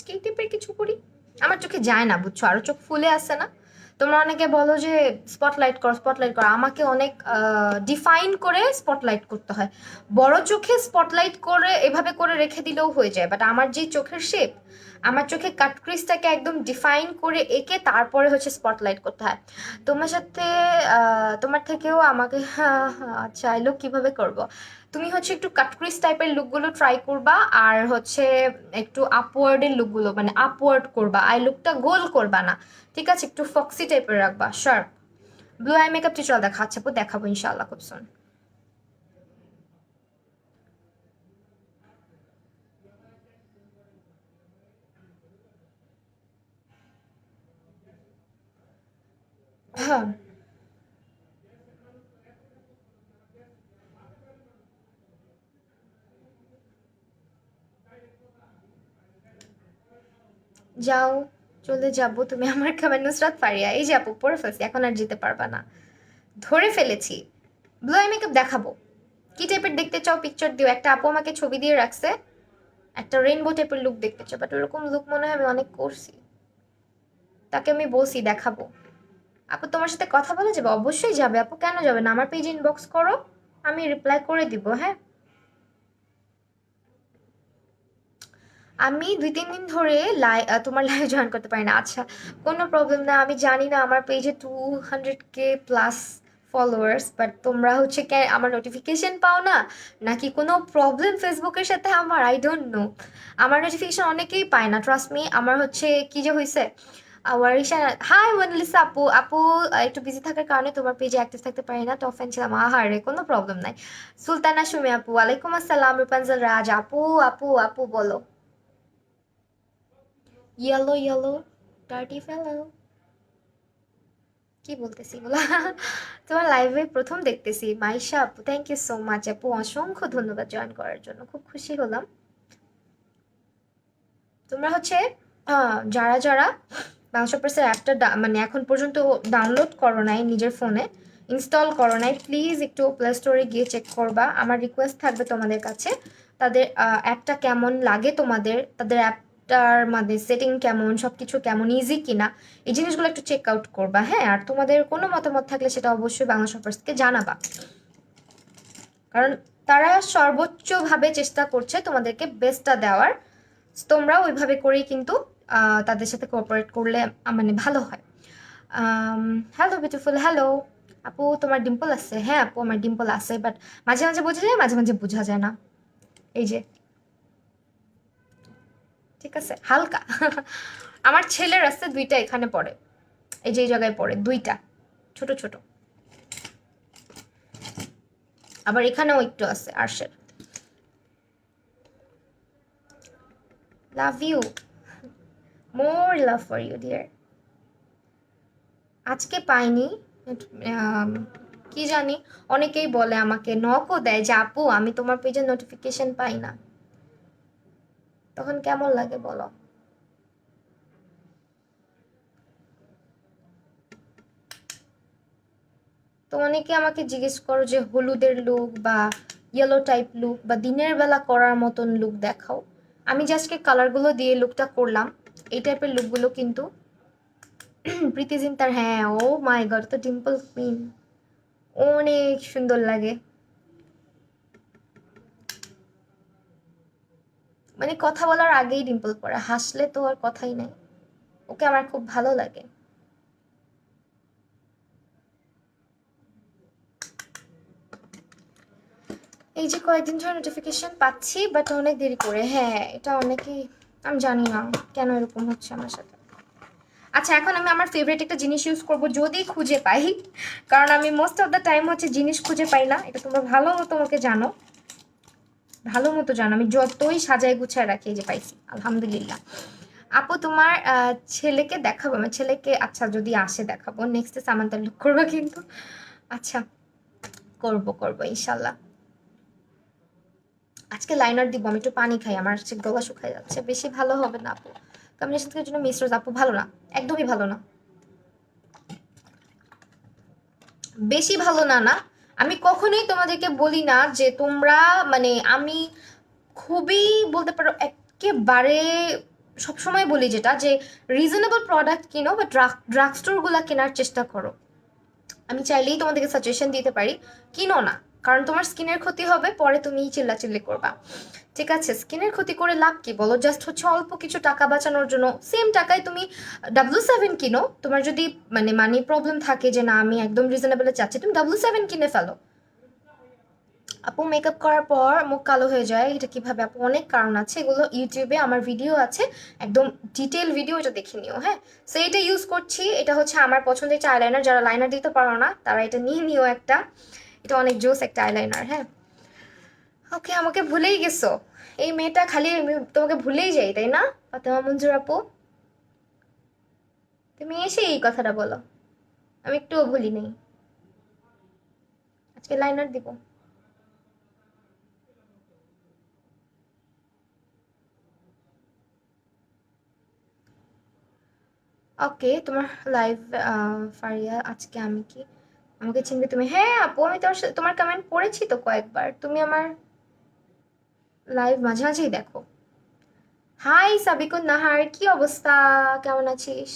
স্কিন টিপের কিছু করি, আমার চোখে যায় না বুঝছো, আরো চোখ ফুলে আসছে না। তোমরা অনেকে বলো যে স্পটলাইট কর, স্পটলাইট কর, আমাকে অনেক ডিফাইন করে স্পটলাইট করতে হয়। বড় চোখে স্পটলাইট করে এভাবে করে রেখে দিলেও হয়ে যায়, বাট আমার যে চোখের শেপ, আমার চোখে কাট ক্রিজটাকে একদম ডিফাইন করে এঁকে তারপরে হচ্ছে স্পটলাইট করতে হয়। তোমার সাথে তোমার থেকেও আমাকে আচ্ছা এই লুক কিভাবে করব? তুমি হচ্ছে একটু কাটক্রিজ টাইপের লুকগুলো ট্রাই করবা, আর হচ্ছে একটু আপওয়ার্ডের লুকগুলো, মানে আপওয়ার্ড করবা, আই লুকটা গোল করবা না, ঠিক আছে? একটু ফক্সি টাইপের রাখবা, sharp. Blue eye makeup tutorial দেখাচ্ছে আপু, দেখাবো ইনশাআল্লাহ খুব সুন। হ্যাঁ, যাও, চলে যাবো, তুমি আমার খাবার নুসরাত ফারিয়া, এই যে আপু পরে ফেলছি, এখন আর যেতে পারবা না, ধরে ফেলেছি। ব্লু আই মেকআপ দেখাবো, কি টাইপের দেখতে চাও পিকচার দিও। একটা আপু আমাকে ছবি দিয়ে রাখছে, একটা রেইনবো টাইপের লুক দেখতে চাও, বাট ওরকম লুক মনে হয় আমি অনেক করছি, তাকে আমি বলছি দেখাবো। আপু তোমার সাথে কথা বলা যাবে? অবশ্যই যাবে আপু, কেন যাবে না? আমার পেজে ইনবক্স করো, আমি রিপ্লাই করে দিব। হ্যাঁ, আমি 2-3 দিন ধরে তোমার লাইভ জয়েন করতে পারি না। আচ্ছা, কোনো প্রবলেম না, আমি জানি না আমার পেজে 200K প্লাস ফলোয়ার্স, বাট তোমরা হচ্ছে আমার নোটিফিকেশন পাও না, নাকি কোনো প্রবলেম ফেসবুকের সাথে আমার, আই ডোন্ট নো। আমার নোটিফিকেশন অনেকেই পায় না, ট্রাস্ট মি। আমার হচ্ছে কি যে হয়েছে, ওয়ারিশা, হাই ওয়ানলিসা আপু, আপু একটু বিজি থাকার কারণে তোমার পেজে অ্যাক্টিভ থাকতে পারি না, তো অফেন ছিলাম। আহারে, কোনো প্রবলেম নাই। সুলতানা সুমি আপু, ওয়ালাইকুম আসসালাম। রূপাঞ্জল রাজ আপু, আপু আপু বলো। ইয়েলো ইয়েলো ডার্টি ফেলো, কি বলতেছি বলা। তোমার লাইভে প্রথম দেখতেছি মাইশা আপু, থ্যাংক ইউ সো মাচ আপু, অসংখ্য ধন্যবাদ জয়েন করার জন্য, খুব খুশি হলাম। তোমরা হচ্ছে যারা যারা বাংলা প্রেসের অ্যাপটা মানে এখন পর্যন্ত ডাউনলোড করো নাই নিজের ফোনে, ইনস্টল করো নাই, প্লিজ একটু প্লে স্টোরে গিয়ে চেক করবা। আমার রিকোয়েস্ট থাকবে তোমাদের কাছে, তাদের অ্যাপটা কেমন লাগে তোমাদের, তাদের অ্যাপটার মানে সেটিং কেমন, সব কিছু কেমন, ইজি কিনা, এই জিনিসগুলো একটু চেক আউট করবা। হ্যাঁ, আর তোমাদের কোনো মতামত থাকলে সেটা অবশ্যই বাংলা শপার্সকে জানাবা, কারণ তারা সর্বোচ্চভাবে চেষ্টা করছে তোমাদেরকে বেস্টটা দেওয়ার। তোমরা ওইভাবে করেই কিন্তু তাদের সাথে কোঅপারেট করলে মানে ভালো হয়। হ্যালো বিউটিফুল, হ্যালো আপু, তোমার ডিম্পল আছে? হ্যাঁ আপু, আমার ডিম্পল আছে, বাট মাঝে মাঝে বোঝা যায়, মাঝে মাঝে বোঝা যায় না। এই যে, ঠিক আছে, হালকা। আমার ছেলের আছে দুইটা, এখানে পড়ে, এই যে এই জায়গায় পড়ে দুইটা, ছোট ছোট। আবার এখানেও একটু আছে আর্শের। Love you, more love for you dear. আজকে পাইনি, আম, কি জানি, অনেকেই বলে আমাকে, নকও দেয় যে আপু আমি তোমার পেজে নোটিফিকেশন পাই না, তখন কেমন লাগে বলো? তো অনেকে আমাকে জিজ্ঞেস করো যে হলুদের লুক বা ইয়েলো টাইপ লুক বা দিনের বেলা করার মতন লুক দেখাও। আমি যে আজকে কালারগুলো দিয়ে লুকটা করলাম, এই টাইপের লুকগুলো কিন্তু প্রীতি জিন্তার, হ্যাঁ ও মাই গড, তো ডিম্পল কুইন, অনেক সুন্দর লাগে, মানে কথা বলার আগেই ডিম্পল পড়ে, হাসলে তো আর কথাই নাই, ওকে আমার খুব ভালো লাগে। এই যে কয়েকদিন ধরে নোটিফিকেশন পাচ্ছি, বাট অনেক দেরি করে। হ্যাঁ, এটা অনেকেই, আমি জানি না কেন এরকম হচ্ছে আমার সাথে। আচ্ছা, এখন আমি আমার ফেভারিট একটা জিনিস ইউজ করব, যদি খুঁজে পাই, কারণ আমি মোস্ট অফ দ্য টাইম হচ্ছে জিনিস খুঁজে পাই না, এটা তোমরা ভালো মতো আমাকে জানো, ভালো মতো জানো, আমি যতই সাজায় গুছায় রাখি, এই যে পাইছি আলহামদুলিল্লাহ। আপু তোমার ছেলেকে দেখাবো? আমার ছেলেকে, আচ্ছা যদি আসে দেখাবো, নেক্সট সামান্তার লুক করবো কিন্তু। আচ্ছা, করব করব ইনশাল্লাহ। আজকে লাইনার দিব, আমি একটু পানি খাই, আমার হচ্ছে গলা শুকায় যাচ্ছে, বেশি ভালো হবে না আপু। কম্বিনেশন থেকে জন্য মিস রোজ আপু ভালো না, একদমই ভালো না, বেশি ভালো না। না, আমি কখনোই তোমাদেরকে বলি না যে তোমরা, মানে আমি খুবই বলতে পারো একেবারে সবসময় বলি যেটা, যে রিজনেবল প্রোডাক্ট কিনো বা ড্রাগ স্টোরগুলো কেনার চেষ্টা করো। আমি চাইলেই তোমাদেরকে সাজেশন দিতে পারি, কিনো না, কারণ তোমার স্কিনের ক্ষতি হবে, পরে তুমি চিল্লাচিল্লি করবা। ঠিক আছে, স্কিনের ক্ষতি করে লাভ কি বলো? জাস্ট হচ্ছে অল্প কিছু টাকা বাঁচানোর জন্য সেম টাকায় তুমি W7 কিনো। তোমার যদি মানে মানি প্রবলেম থাকে যে না আমি একদম রিজনেবলে চাচ্ছি, তুমি W7 কিনে ফেলো। আপু মেকআপ করার পর মুখ কালো হয়ে যায়, এটা কিভাবে আপু? অনেক কারণ আছে, এগুলো ইউটিউবে আমার ভিডিও আছে, একদম ডিটেল ভিডিও, এটা দেখে নিও। হ্যাঁ, সো এটা ইউজ করছি, এটা হচ্ছে আমার পছন্দের একটা আইলাইনার, যারা লাইনার দিতে পারো না তারা এটা নিয়ে নিও একটা, এটা অনেক জোস একটা আইলাইনার। হ্যাঁ, ওকে, আমাকে ভুলেই গেছো, এই মেয়েটা খালি আমি তোমাকে ভুলেই যাই তাই না ফাতেমা মঞ্জুর আপু? তুমি এসে এই কথাটা বলো, আমি একটুও ভুলি নেই। আজকে লাইনার দিব। ওকে, তোমার লাইভ, ফারিয়া আজকে আমি কি, আমাকে চিনবে তুমি? হ্যাঁ আপু, আমি তোমার কমেন্ট পড়েছি তো কয়েকবার, তুমি আমার লাইভ মাঝে মাঝেই দেখো। হাই সাবিকুন নাহার, কি অবস্থা, কেমন আছিস?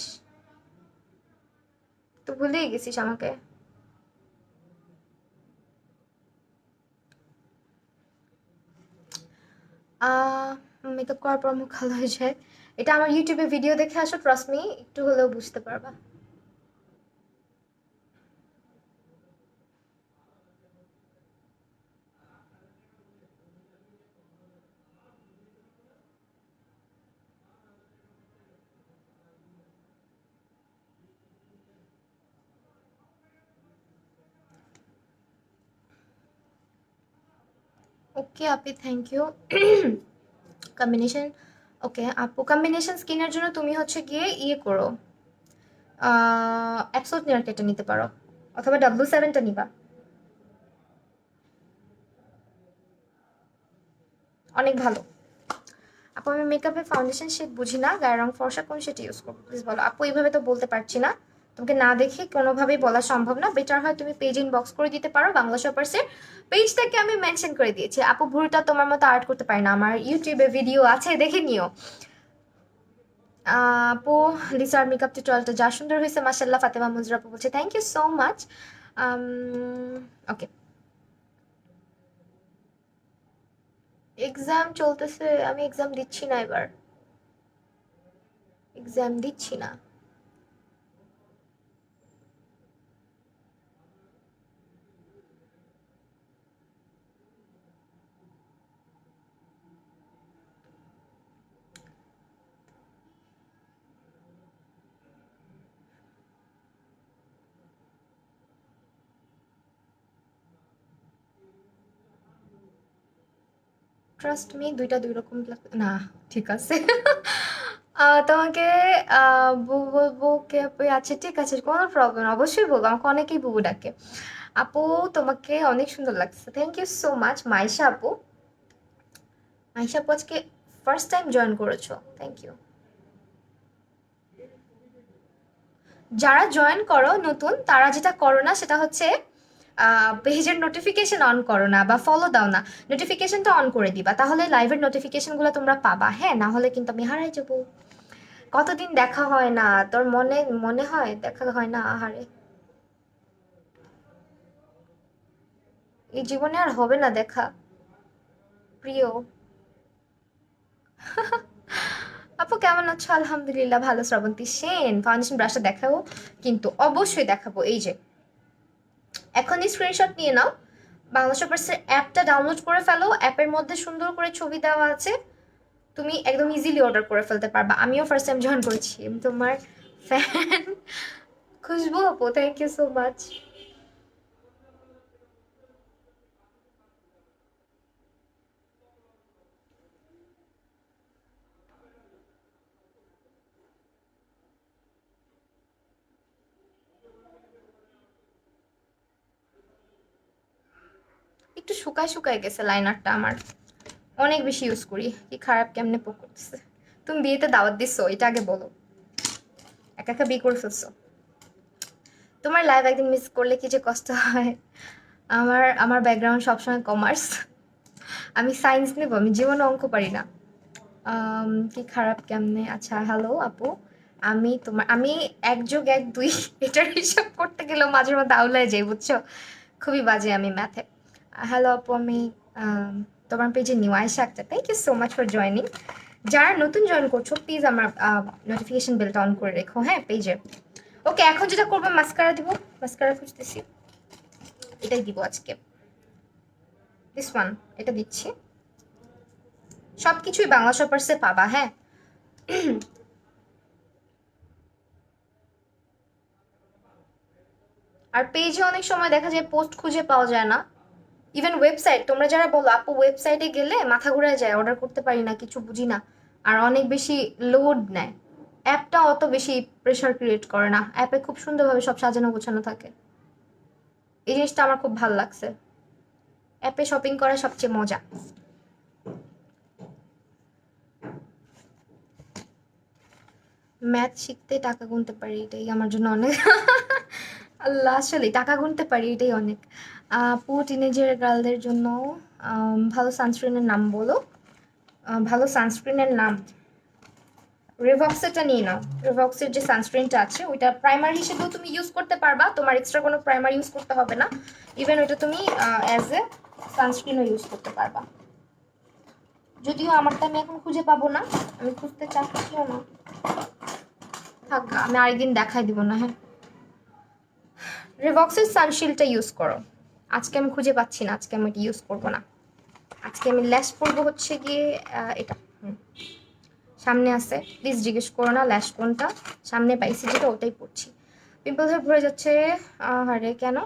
তো ভুলেই গেছিস আমাকে। মেকআপ করার পর মুখ কালো হয়ে যায়, এটা আমার ইউটিউবে ভিডিও দেখে আসো, ট্রাস্ট মি, একটু হলেও বুঝতে পারবা। ওকে আপি, থ্যাংক ইউ। কম্বিনেশন, ওকে আপু, কম্বিনেশন স্কিনের জন্য তুমি হচ্ছে গিয়ে ইয়ে করো, অ্যাবসোলুট নিউয়ার্কেটা নিতে পারো, অথবা W7টা নিবা, অনেক ভালো। আপু আমি মেকআপে ফাউন্ডেশন শেড বুঝি না, গায়ের রং ফর্সা, কোন শেড ইউজ করবো প্লিজ বলো। আপু এইভাবে তো বলতে পারছি না, তোমাকে না দেখে কোনোভাবেই বলা সম্ভব না, বেটার হয় তুমি পেজ ইনবক্স করে দিতে পারো, বাংলা শপার্সের পেজটাকে আমি মেনশন করে দিয়েছি। আপু ভুরুটা তোমার মতো আর্ট করতে পারি না, আমার ইউটিউবে ভিডিও আছে, দেখে নিও। আপু লিসার মেকআপ টিউটোরিয়ালটা যা সুন্দর হয়েছে মাশাল্লাহ, ফাতেমা মঞ্জুর আপু বলছে thank you so much. Okay, exam চলতেছে, আমি এক্সাম দিচ্ছি না এবার, এক্সাম দিচ্ছি না। ট্রাস্ট মি, দুইটা দুই রকম না। ঠিক আছে। তোমাকে বুবু বলবো কে আপু? আচ্ছা ঠিক আছে, কোনো প্রবলেম, অবশ্যই বলবো, আমাকে অনেকেই বুবু ডাকে। আপু তোমাকে অনেক সুন্দর লাগছে, thank you so much. Maisha আপু, মাইশা আপু আজকে ফার্স্ট টাইম জয়েন করেছো, থ্যাংক ইউ। যারা জয়েন করো নতুন, তারা যেটা করো না সেটা হচ্ছে পেজের নোটিফিকেশন অন করো না বা ফলো দাও না, নোটিফিকেশনটা অন করে দিবা, তাহলে লাইভের নোটিফিকেশনগুলো তোমরা পাবা। হ্যাঁ, না হলে কিন্তু আমি হারাই যাবো। কতদিন দেখা হয় না, তোর মনে মনে হয় দেখা হয় না? আহারে, এই জীবনে আর হবে না দেখা, প্রিয়। আপু কেমন আছো? আলহামদুলিল্লাহ ভালো। শ্রাবন্তী সেন, ফাউন্ডেশন ব্রাশটা দেখাবো, কিন্তু অবশ্যই দেখাবো। এই যে এখনই স্ক্রিনশট নিয়ে নাও, বাংলা শপার্সের অ্যাপটা ডাউনলোড করে ফেলো, অ্যাপের মধ্যে সুন্দর করে ছবি দেওয়া আছে, তুমি একদম ইজিলি অর্ডার করে ফেলতে পারবা। আমিও ফার্স্ট টাইম জয়েন করেছি, আমি তোমার ফ্যান। খুশবু আপু, থ্যাংক ইউ সো মাচ। একটু শুকায় শুকায় গেছে লাইনারটা আমার, অনেক বেশি ইউজ করি। কি খারাপ কেমনে পোক করতেছে। তুমি বিয়েতে দাওয়াত দিচ্ছ, এটা আগে বলো। একা একা বিয়ে করে ফেলছো। তোমার লাইভ একদিন মিস করলে কি যে কষ্ট হয়। আমার আমার ব্যাকগ্রাউন্ড সবসময় কমার্স। আমি সায়েন্স নেব, আমি জীবনে অঙ্ক পারি না। কি খারাপ কেমনে। আচ্ছা হ্যালো আপু, আমি 1+1 2 এটার হিসাব করতে গেলেও মাঝে মধ্যে আউলায় যাই, বুঝছো। খুবই বাজে আমি ম্যাথে। হ্যালো আপু, আমি তোমার পেজে new Ayesha Akter, thank you so much for joining. যারা নতুন জয়েন করছো প্লিজ আমার নোটিফিকেশন বেলটা অন করে রেখো, হ্যাঁ, পেজে। ওকে, এখন যেটা করবো মাস্কারা দিব। মাস্কারা খুঁজতেছি, এটাই দিব আজকে। দিস ওয়ান, এটা দিচ্ছি। সব কিছুই বাংলা শপার্সে পাবা, হ্যাঁ। আর পেজে অনেক সময় দেখা যায় পোস্ট খুঁজে পাওয়া যায় না। ইভেন ওয়েবসাইট, তোমরা যারা বলো আপু ওয়েবসাইটে গেলে মাথা ঘুরে যায়, অর্ডার করতে পারি না, কিছু বুঝি না, আর অনেক বেশি লোড নেয়। অ্যাপটা অত বেশি প্রেশার ক্রিয়েট করে না, অ্যাপে খুব সুন্দরভাবে সব সাজানো গোছানো থাকে। এই জিনিসটা আমার খুব ভালো লাগছে। অ্যাপে শপিং করা সবচেয়ে মজা। ম্যাথ শিখতে টাকা গুনতে পারি, এটাই আমার জন্য অনেক। আল্লাহ, আসলে টাকা গুনতে পারি এটাই অনেক। আপু টিনেজার গার্লদের জন্য ভালো সানস্ক্রিনের নাম বলো। ভালো সানস্ক্রিনের নাম, রিভক্সেরটা নিয়ে নাও। রিভক্সের যে সানস্ক্রিনটা আছে ওইটা প্রাইমার হিসেবেও তুমি ইউজ করতে পারবা, তোমার এক্সট্রা কোনো প্রাইমার ইউজ করতে হবে না। ইভেন ওইটা তুমি অ্যাজ এ সানস্ক্রিনও ইউজ করতে পারবা। যদিও আমারটা আমি এখন খুঁজে পাবো না, আমি খুঁজতে চাচ্ছিও না। থাক, আমি আরেকদিন দেখাই দিব না, হ্যাঁ। রিভক্সের সানশিল্ডটা ইউজ করো। আজকে আমি খুঁজে পাচ্ছি না, আজকে আমি এটা ইউজ করবো না। আজকে আমি ল্যাশ পরবো হচ্ছে গিয়ে এটা। সামনে আছে, প্লিজ জিজ্ঞেস করো না ল্যাশ কোনটা। সামনে পাইছি যেটা ওটাই পড়ছি। পিম্পল হয়ে ভরে যাচ্ছে। আরে কেন,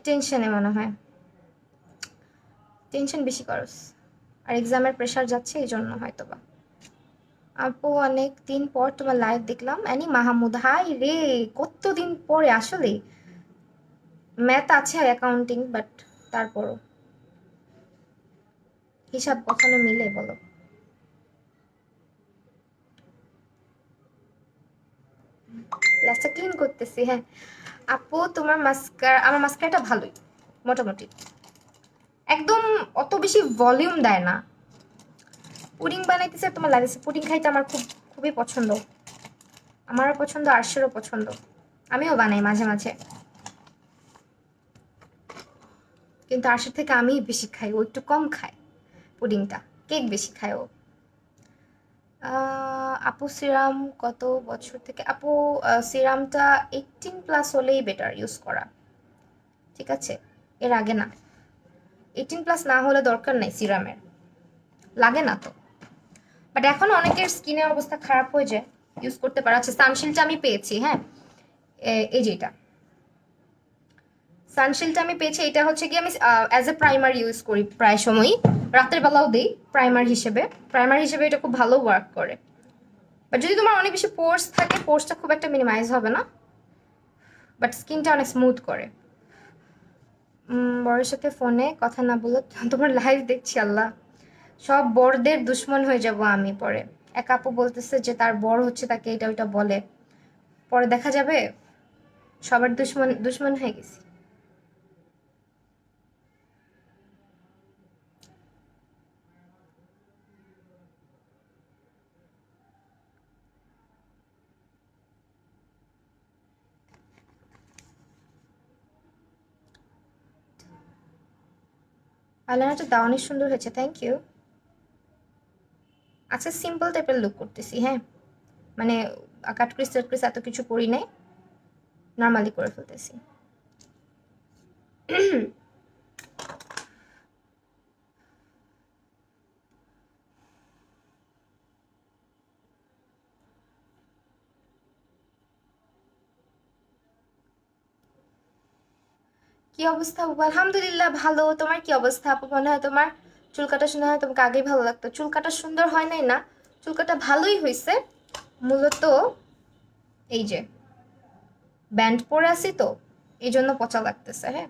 টেনশনে মনে হয়, টেনশন বেশি করস, আর এক্সামের প্রেশার যাচ্ছে এই জন্য হয়তো বা। আপু অনেক দিন পর তোমার লাইভ দেখলাম। অ্যানি মাহমুদ, হাই রে, কতদিন পরে আসলে। ম্যাথ আছে আর অ্যাকাউন্টিং, বাট তারপরও হিসাব কখনো মিলে বলো। লাস্টটা ক্লিন করতেছি, হ্যাঁ। আপু তোমার মাস্কারা, আমার মাস্কারাটা ভালোই মোটামুটি, একদম অত বেশি ভলিউম দেয় না। পুডিং বানাইতেছে, তোমার লাগছে পুডিং খাইতে আমার খুবই পছন্দ। আমারও পছন্দ, আরশেরও পছন্দ, আমিও বানাই মাঝে মাঝে। কিন্তু আরশের থেকে আমি বেশি খাই, ও একটু কম খায় পুডিংটা, কেক বেশি খায় ও। আপু সিরাম কত বছর থেকে? আপু সিরামটা 18+ হলেই বেটার ইউজ করা, ঠিক আছে, এর আগে না। 18+ না হলে দরকার নাই সিরামের, লাগে না তো। বাট এখন অনেকের স্কিনের অবস্থা খারাপ হয়ে যায়, ইউজ করতে পারে। আচ্ছা, সানশিল্ডটা আমি পেয়েছি, হ্যাঁ, এই যেটা সানশিল্ডটা আমি পেয়েছি, এটা হচ্ছে কি আমি অ্যাজ এ প্রাইমার ইউজ করি প্রায় সময়ই, রাতের বেলাও দিই প্রাইমার হিসেবে এটা খুব ভালো ওয়ার্ক করে। বাট যদি তোমার অনেক বেশি পোর্স থাকে, পোর্সটা খুব একটা মিনিমাইজ হবে না, বাট স্কিনটা অনেক স্মুথ করে। বরের সাথে ফোনে কথা না বলো, তোমার লাইভ দেখছি, আল্লাহ, সব বড়দের দুশ্মন হয়ে যাব আমি পরে। এক আপু বলতেছে যে তার বর হচ্ছে তাকে এটা ওইটা বলে, পরে দেখা যাবে সবার দুশ্মন দুশ্মন হয়ে গেছি। আইলাইনারটা দাও, অনেক সুন্দর হয়েছে, থ্যাংক ইউ। আচ্ছা, সিম্পল টাইপের লুক করতেছি, হ্যাঁ, মানে কাটক্রিস টাটক্রিস এত কিছু করি নাই, নর্মালি করে ফেলতেছি। কি অবস্থা আপু? আলহামদুলিল্লাহ ভালো। তোমার কি অবস্থা আপু? মনে হয় তোমার চুল কাটা শুনে হয় তোমাকে আগেই ভালো লাগতো। চুল কাটা সুন্দর হয় নাই না, চুল কাটা ভালোই হয়েছে। মূলত এই যে ব্যান্ড পরে আছি তো, এই জন্য পচা লাগতেছে, হ্যাঁ।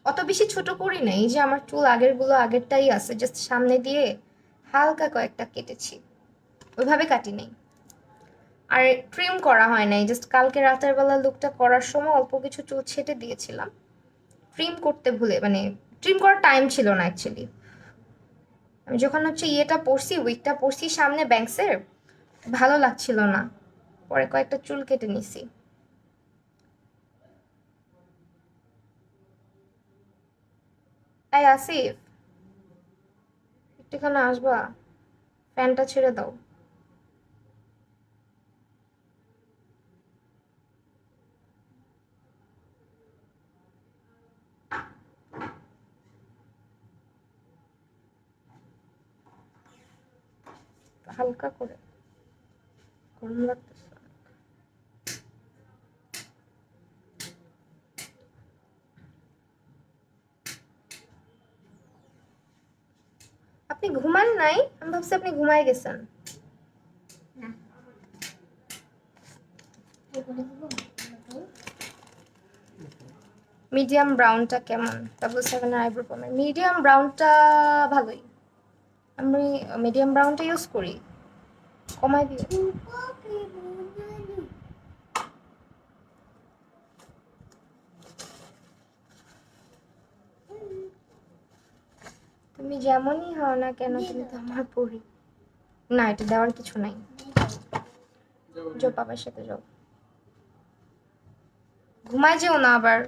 অত বেশি ছোট করি না, এই যে আমার চুল আগেরগুলো আগেরটাই আছে, জাস্ট সামনে দিয়ে হালকা কয়েকটা কেটেছি, ওইভাবে কাটি নাই। আর ট্রিম করা হয় নাই, জাস্ট কালকে রাতের বেলা লুকটা করার সময় অল্প কিছু চুল ছেটে দিয়েছিলাম, ট্রিম করতে ভুলে, মানে ট্রিম করার টাইম ছিল না অ্যাকচুয়ালি। আমি যখন হচ্ছে ইয়েটা পরছি, উইকটা পরছি সামনে ব্যাংকসের, ভালো লাগছিল না, পরে কয়েকটা চুল কেটে নিছি। এই আসিফ, একটুখানে আসবা, ফ্যানটা ছেড়ে দাও। হালকা করে, গরম লাগতেছে। আপনি ঘুমান নাই? আমি ভাবছি আপনি ঘুমায় গেছেন। মিডিয়াম ব্রাউনটা কেমন? 77 এর আইব্রো পমের মিডিয়াম ব্রাউনটা ভালোই, আমি মিডিয়াম ব্রাউনটা ইউজ করি। কমাই দিও। তুমি যেমনই হও না কেন, তুমি তো আমার পরি। না, এটা দেওয়ার কিছু নাই। যাও বাবার সাথে যাও, ঘুমায় যেও না আবার।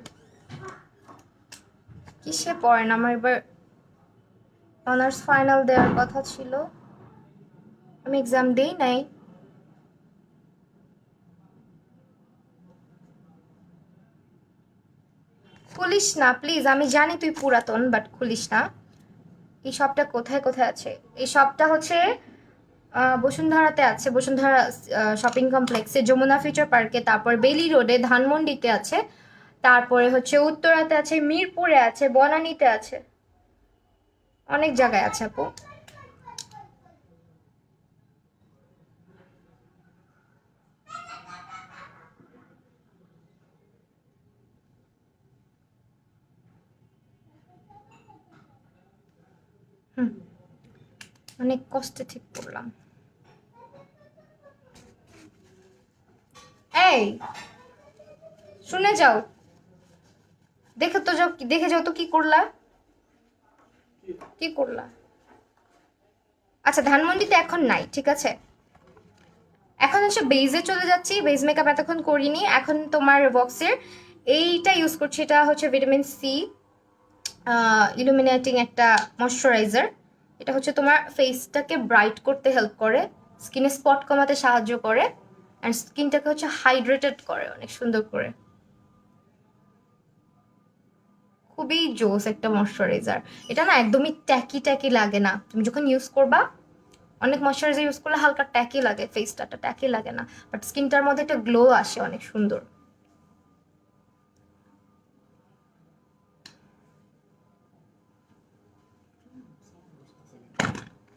কিসে পড়েন? আমার এবার অনার্স ফাইনাল দেওয়ার কথা ছিল, আমি এক্সাম দেই নাই। খুলিস না প্লিজ, আমি জানি তুই পুরাতন, বাট খুলিস না। এই শপটা কোথায় কোথায় আছে? এই শপটা হচ্ছে বসুন্ধরাতে আছে, বসুন্ধরা শপিং কমপ্লেক্সে, যমুনা ফিউচার পার্কে, তারপর বেলি রোডে, ধানমন্ডিতে আছে, তারপরে হচ্ছে উত্তরাতে আছে, মিরপুরে আছে, বনানীতে আছে, অনেক জায়গায় আছে আপু। হুম, অনেক কষ্টে ঠিক করলাম। এই, শুনে যাও, দেখে তো যাও, দেখে যাও তো কি করলা, কি করলা। আচ্ছা, ধানমন্ডিতে এখন নাই, ঠিক আছে। এখন হচ্ছে বেজে চলে যাচ্ছি, বেজ মেকআপ এতক্ষণ করিনি, এখন তোমার বক্সের এইটা ইউজ করছি, এটা হচ্ছে ভিটামিন সি ইলুমিনেটিং একটা ময়শ্চারাইজার। এটা হচ্ছে তোমার ফেসটাকে ব্রাইট করতে হেল্প করে, স্কিনে স্পট কমাতে সাহায্য করে, অ্যান্ড স্কিনটাকে হচ্ছে হাইড্রেটেড করে অনেক সুন্দর করে। খুবই জোস একটা ময়শ্চারাইজার। এটা না একদমই ট্যাকি ট্যাকি লাগে না, তুমি যখন ইউজ করবা, অনেক ময়শ্চারাইজার ইউজ করলে হালকা ট্যাকি লাগে, ফেসটা ট্যাকি লাগে না, বাট স্কিনটার মধ্যে একটা গ্লো আসে অনেক সুন্দর।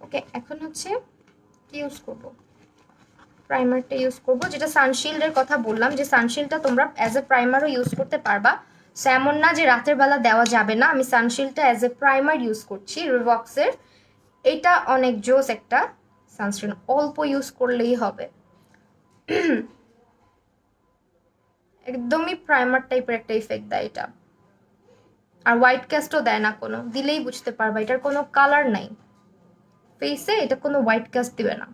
ওকে, এখন হচ্ছে কি ইউজ করবো, প্রাইমারটা ইউজ করবো, যেটা সানশিল্ডের কথা বললাম, যে সানশিল্ডটা তোমরা অ্যাজ এ প্রাইমারও ইউজ করতে পারবা, সো এমন না যে রাতের বেলা দেওয়া যাবে না। আমি সানশিল্ডটা অ্যাজ এ প্রাইমার ইউজ করছি রিভক্সের, এটা অনেক জোস একটা সানস্ক্রিন, অল্প ইউজ করলেই হবে, একদমই প্রাইমার টাইপের একটা ইফেক্ট দেয় এটা। আর হোয়াইট ক্যাস্টও দেয় না কোনো, দিলেই বুঝতে পারবা এটার কোনো কালার নাই ফেসে, এটা কোনো হোয়াইট ক্যাস্ট দিবে না।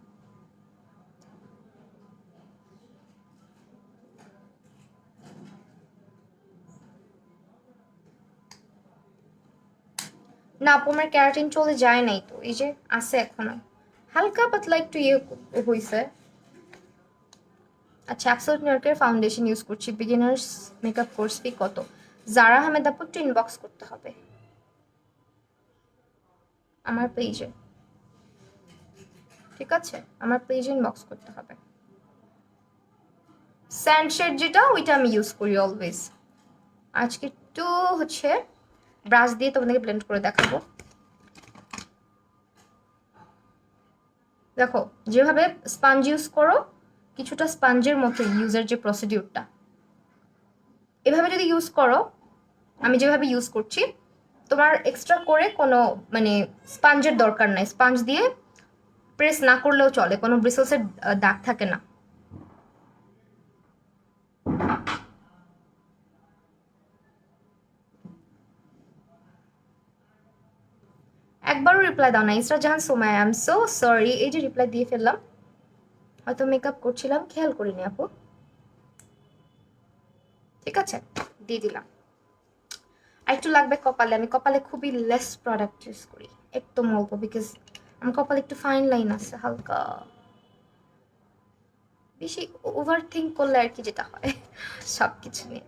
না, পোমের ক্যারাটিন চলে যায় নাই তো, এই যে আছে এখনো, হালকা পাতলা একটু ইয়ে হয়েছে। আচ্ছা, অ্যাবসলিউট নিউইয়র্কের ফাউন্ডেশন ইউজ করছি, বিগিনার্স মেকআপ কোর্স ফি কত? জারা আহমেদ আপু, একটু ইনবক্স করতে হবে আমার পেজে, ঠিক আছে, আমার পেজে ইনবক্স করতে হবে। স্যান্ডশেড যেটা, ওইটা আমি ইউজ করি অলওয়েজ। আজকে একটু হচ্ছে ব্রাশ দিয়ে তোমাদেরকে ব্লেন্ড করে দেখাবো। দেখো, যেভাবে স্পাঞ্জ ইউজ করো, কিছুটা স্পাঞ্জের মতো ইউজের যে প্রসিডিউরটা, এভাবে যদি ইউজ করো, আমি যেভাবে ইউজ করছি, তোমার এক্সট্রা করে কোনো মানে স্পাঞ্জের দরকার নাই, স্পাঞ্জ দিয়ে প্রেস না করলেও চলে, কোনো ব্রিসেলসের দাগ থাকে না। একবারও রিপ্লাই দাও না ইসরা জাহান Somaya, I am so sorry. এই যে রিপ্লাই দিয়ে ফেললাম, হয়তো মেকআপ করছিলাম খেয়াল করিনি আপু। ঠিক আছে, দিয়ে দিলাম। আর একটু লাগবে কপালে, আমি কপালে খুবই লেস প্রোডাক্ট ইউজ করি, একদম অল্প, বিকজ আমার কপালে একটু ফাইন লাইন আছে হালকা, বেশি ওভার থিঙ্ক করলে আর কি যেটা হয় সব কিছু নিয়ে।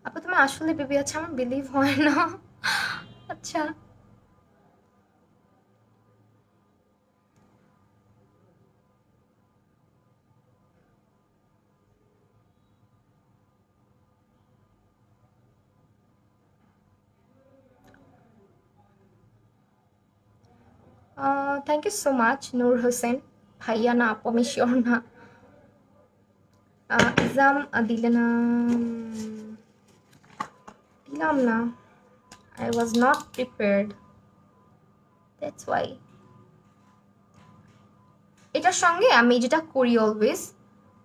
আপু তোমার আসলে বেবি আছে? আমার বিলিভ হয় না। আচ্ছা, থ্যাংক ইউ সো মাচ নূর হোসেন। ভাইয়া না আপু আমি শিওর না। এক্সাম দিলে না? দিলাম না, I was not prepared, that's why. এটার সঙ্গে আমি যেটা করি অলওয়েজ,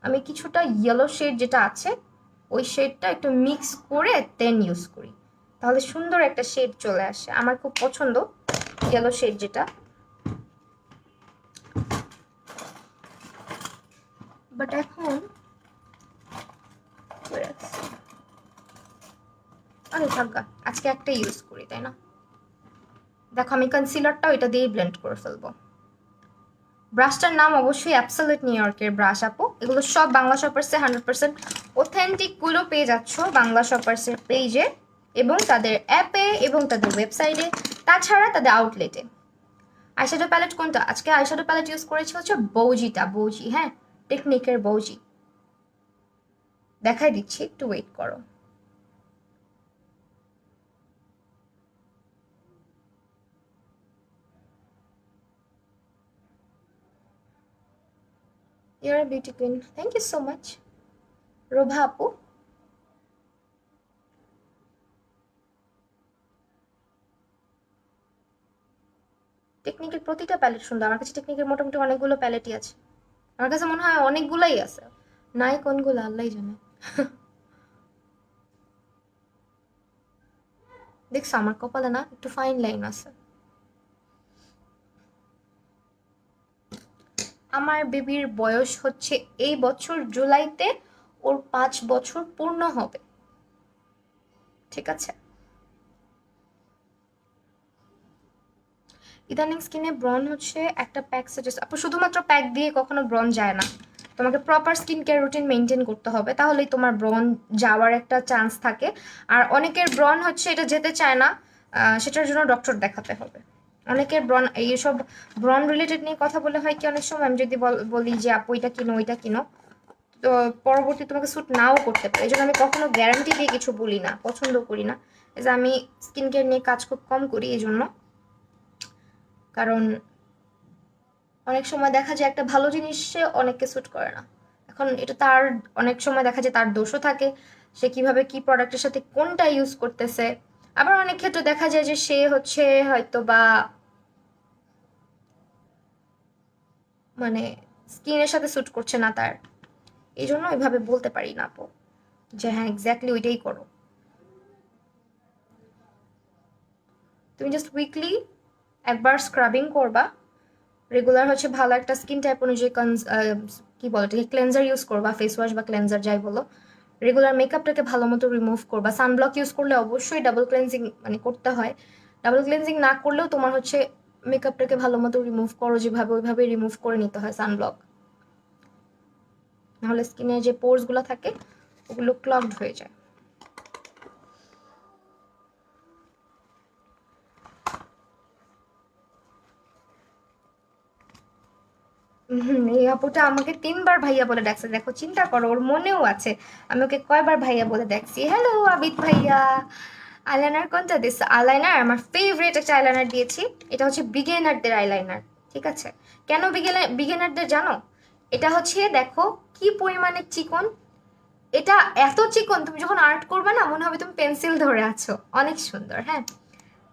আমি কিছুটা ইয়েলো শেড যেটা আছে ওই শেডটা একটু মিক্স করে দেন ইউজ করি, তাহলে সুন্দর একটা শেড চলে আসে। আমার খুব পছন্দ ইয়েলো শেড যেটা। বাট এখন আরে থাকা, আজকে একটা ইউজ করি তাই না। দেখো আমি কনসিলারটাও এটা দিয়ে ব্লেন্ড করে ফেলবো। ব্রাশটার নাম অবশ্যই অ্যাবসলিউট নিউ ইয়র্কের ব্রাশ আপু। এগুলো সব বাংলা শপার্সে 100% অথেন্টিকগুলো পেয়ে যাচ্ছ বাংলা শপার্সের পেজে এবং তাদের অ্যাপে এবং তাদের ওয়েবসাইটে, তাছাড়া তাদের আউটলেটে। আইশ্যাডো প্যালেট কোনটা? আজকে আইশ্যাডো প্যালেট ইউজ করেছি হচ্ছে বৌজিটা, বৌজি, হ্যাঁ, টেকনিকের বৌজি। দেখাই দিচ্ছি, একটু ওয়েট করো। Your beauty queen, thank you so much Rova আপু। টেকনিকের প্রতিটা প্যালেট সুন্দর, আমার কাছে টেকনিকের মোটামুটি অনেকগুলো প্যালেটই আছে, আমার কাছে মনে হয় অনেকগুলাই আছে, নাই কোনগুলো আল্লাহ জানে। দেখছো আমার কপালে না একটু ফাইন লাইন আছে। আমার বেবির বয়স হচ্ছে এই বছর জুলাইতে ওর 5 বছর পূর্ণ হবে। ঠিক আছে, ইদানিং স্কিনে ব্রন হচ্ছে একটা প্যাক সাজেস্ট আপু, শুধুমাত্র প্যাক দিয়ে কখনো ব্রন যায় না, তোমাকে proper skin care routine maintain করতে হবে, তাহলেই তোমার ব্রন যাওয়ার একটা চান্স থাকে। আর অনেকের ব্রন হচ্ছে এটা যেতে চায় না, সেটার জন্য ডক্টর দেখাতে হবে। অনেকের ব্রন, এইসব ব্রন রিলেটেড নিয়ে কথা বলে হয় কি অনেক সময় আমি যদি বলি যে আপু এটা কিনো ওইটা কিনো, তো পরবর্তী তোমাকে স্যুট নাও করতে পারে। এই জন্য আমি কখনো গ্যারান্টি দিয়ে কিছু বলি না, পছন্দ করি না। এই যে আমি স্কিন কেয়ার নিয়ে কাজ খুব কম করি এই জন্য, কারণ অনেক সময় দেখা যায় একটা ভালো জিনিস সে অনেককে স্যুট করে না। এখন এটা তার, অনেক সময় দেখা যায় তার দোষও থাকে, সে কিভাবে কি প্রোডাক্টের সাথে কোনটা ইউজ করতেছে। আবার অনেক ক্ষেত্রে দেখা যায় যে সে হচ্ছে হয়তো বা মানে স্কিনের সাথে স্যুট করছে না তার, এই জন্য এভাবে বলতে পারি না আপু যে হ্যাঁ এক্স্যাক্টলি ওইটাই করো। তুমি জাস্ট উইকলি একবার স্ক্রাবিং করবা, রেগুলার হচ্ছে ভালো একটা স্কিন টাইপ অনুযায়ী কি বলে এটাকে ক্লেনজার ইউজ করবা, ফেস ওয়াশ বা ক্লেনজার যাই বলো। রেগুলার মেকআপটাকে ভালো মতো রিমুভ করবা, সানব্লক ইউজ করলে অবশ্যই ডাবল ক্লেন্সিং মানে করতে হয়। ডাবল ক্লেন্সিং না করলেও তোমার হচ্ছে মেকআপটাকে ভালো মতো রিমুভ করো, যেভাবে ওইভাবে রিমুভ করে নিতে হয় সানব্লক, নাহলে স্কিনের যে পোর্সগুলো থাকে ওগুলো ক্লগড হয়ে যায়। এই আপুটা আমাকে 3বার ভাইয়া বলে ডাকছে, দেখো চিন্তা করো, ওর মনেও আছে আমি ওকে কয়বার ভাইয়া বলে ডাকছি। হ্যালো আবিদ ভাইয়া। আইলাইনার কোনটা দিচ্ছে? আইলাইনার আমার ফেভারিট একটা আইলাইনার দিয়েছি, এটা হচ্ছে বিগিনারদের আইলাইনার। ঠিক আছে, কেন বিগিনারদের জানো? এটা হচ্ছে দেখো কি পরিমাণে চিকন, এটা এত চিকন তুমি যখন আর্ট করবে না মনে হবে তুমি পেন্সিল ধরে আছো, অনেক সুন্দর। হ্যাঁ,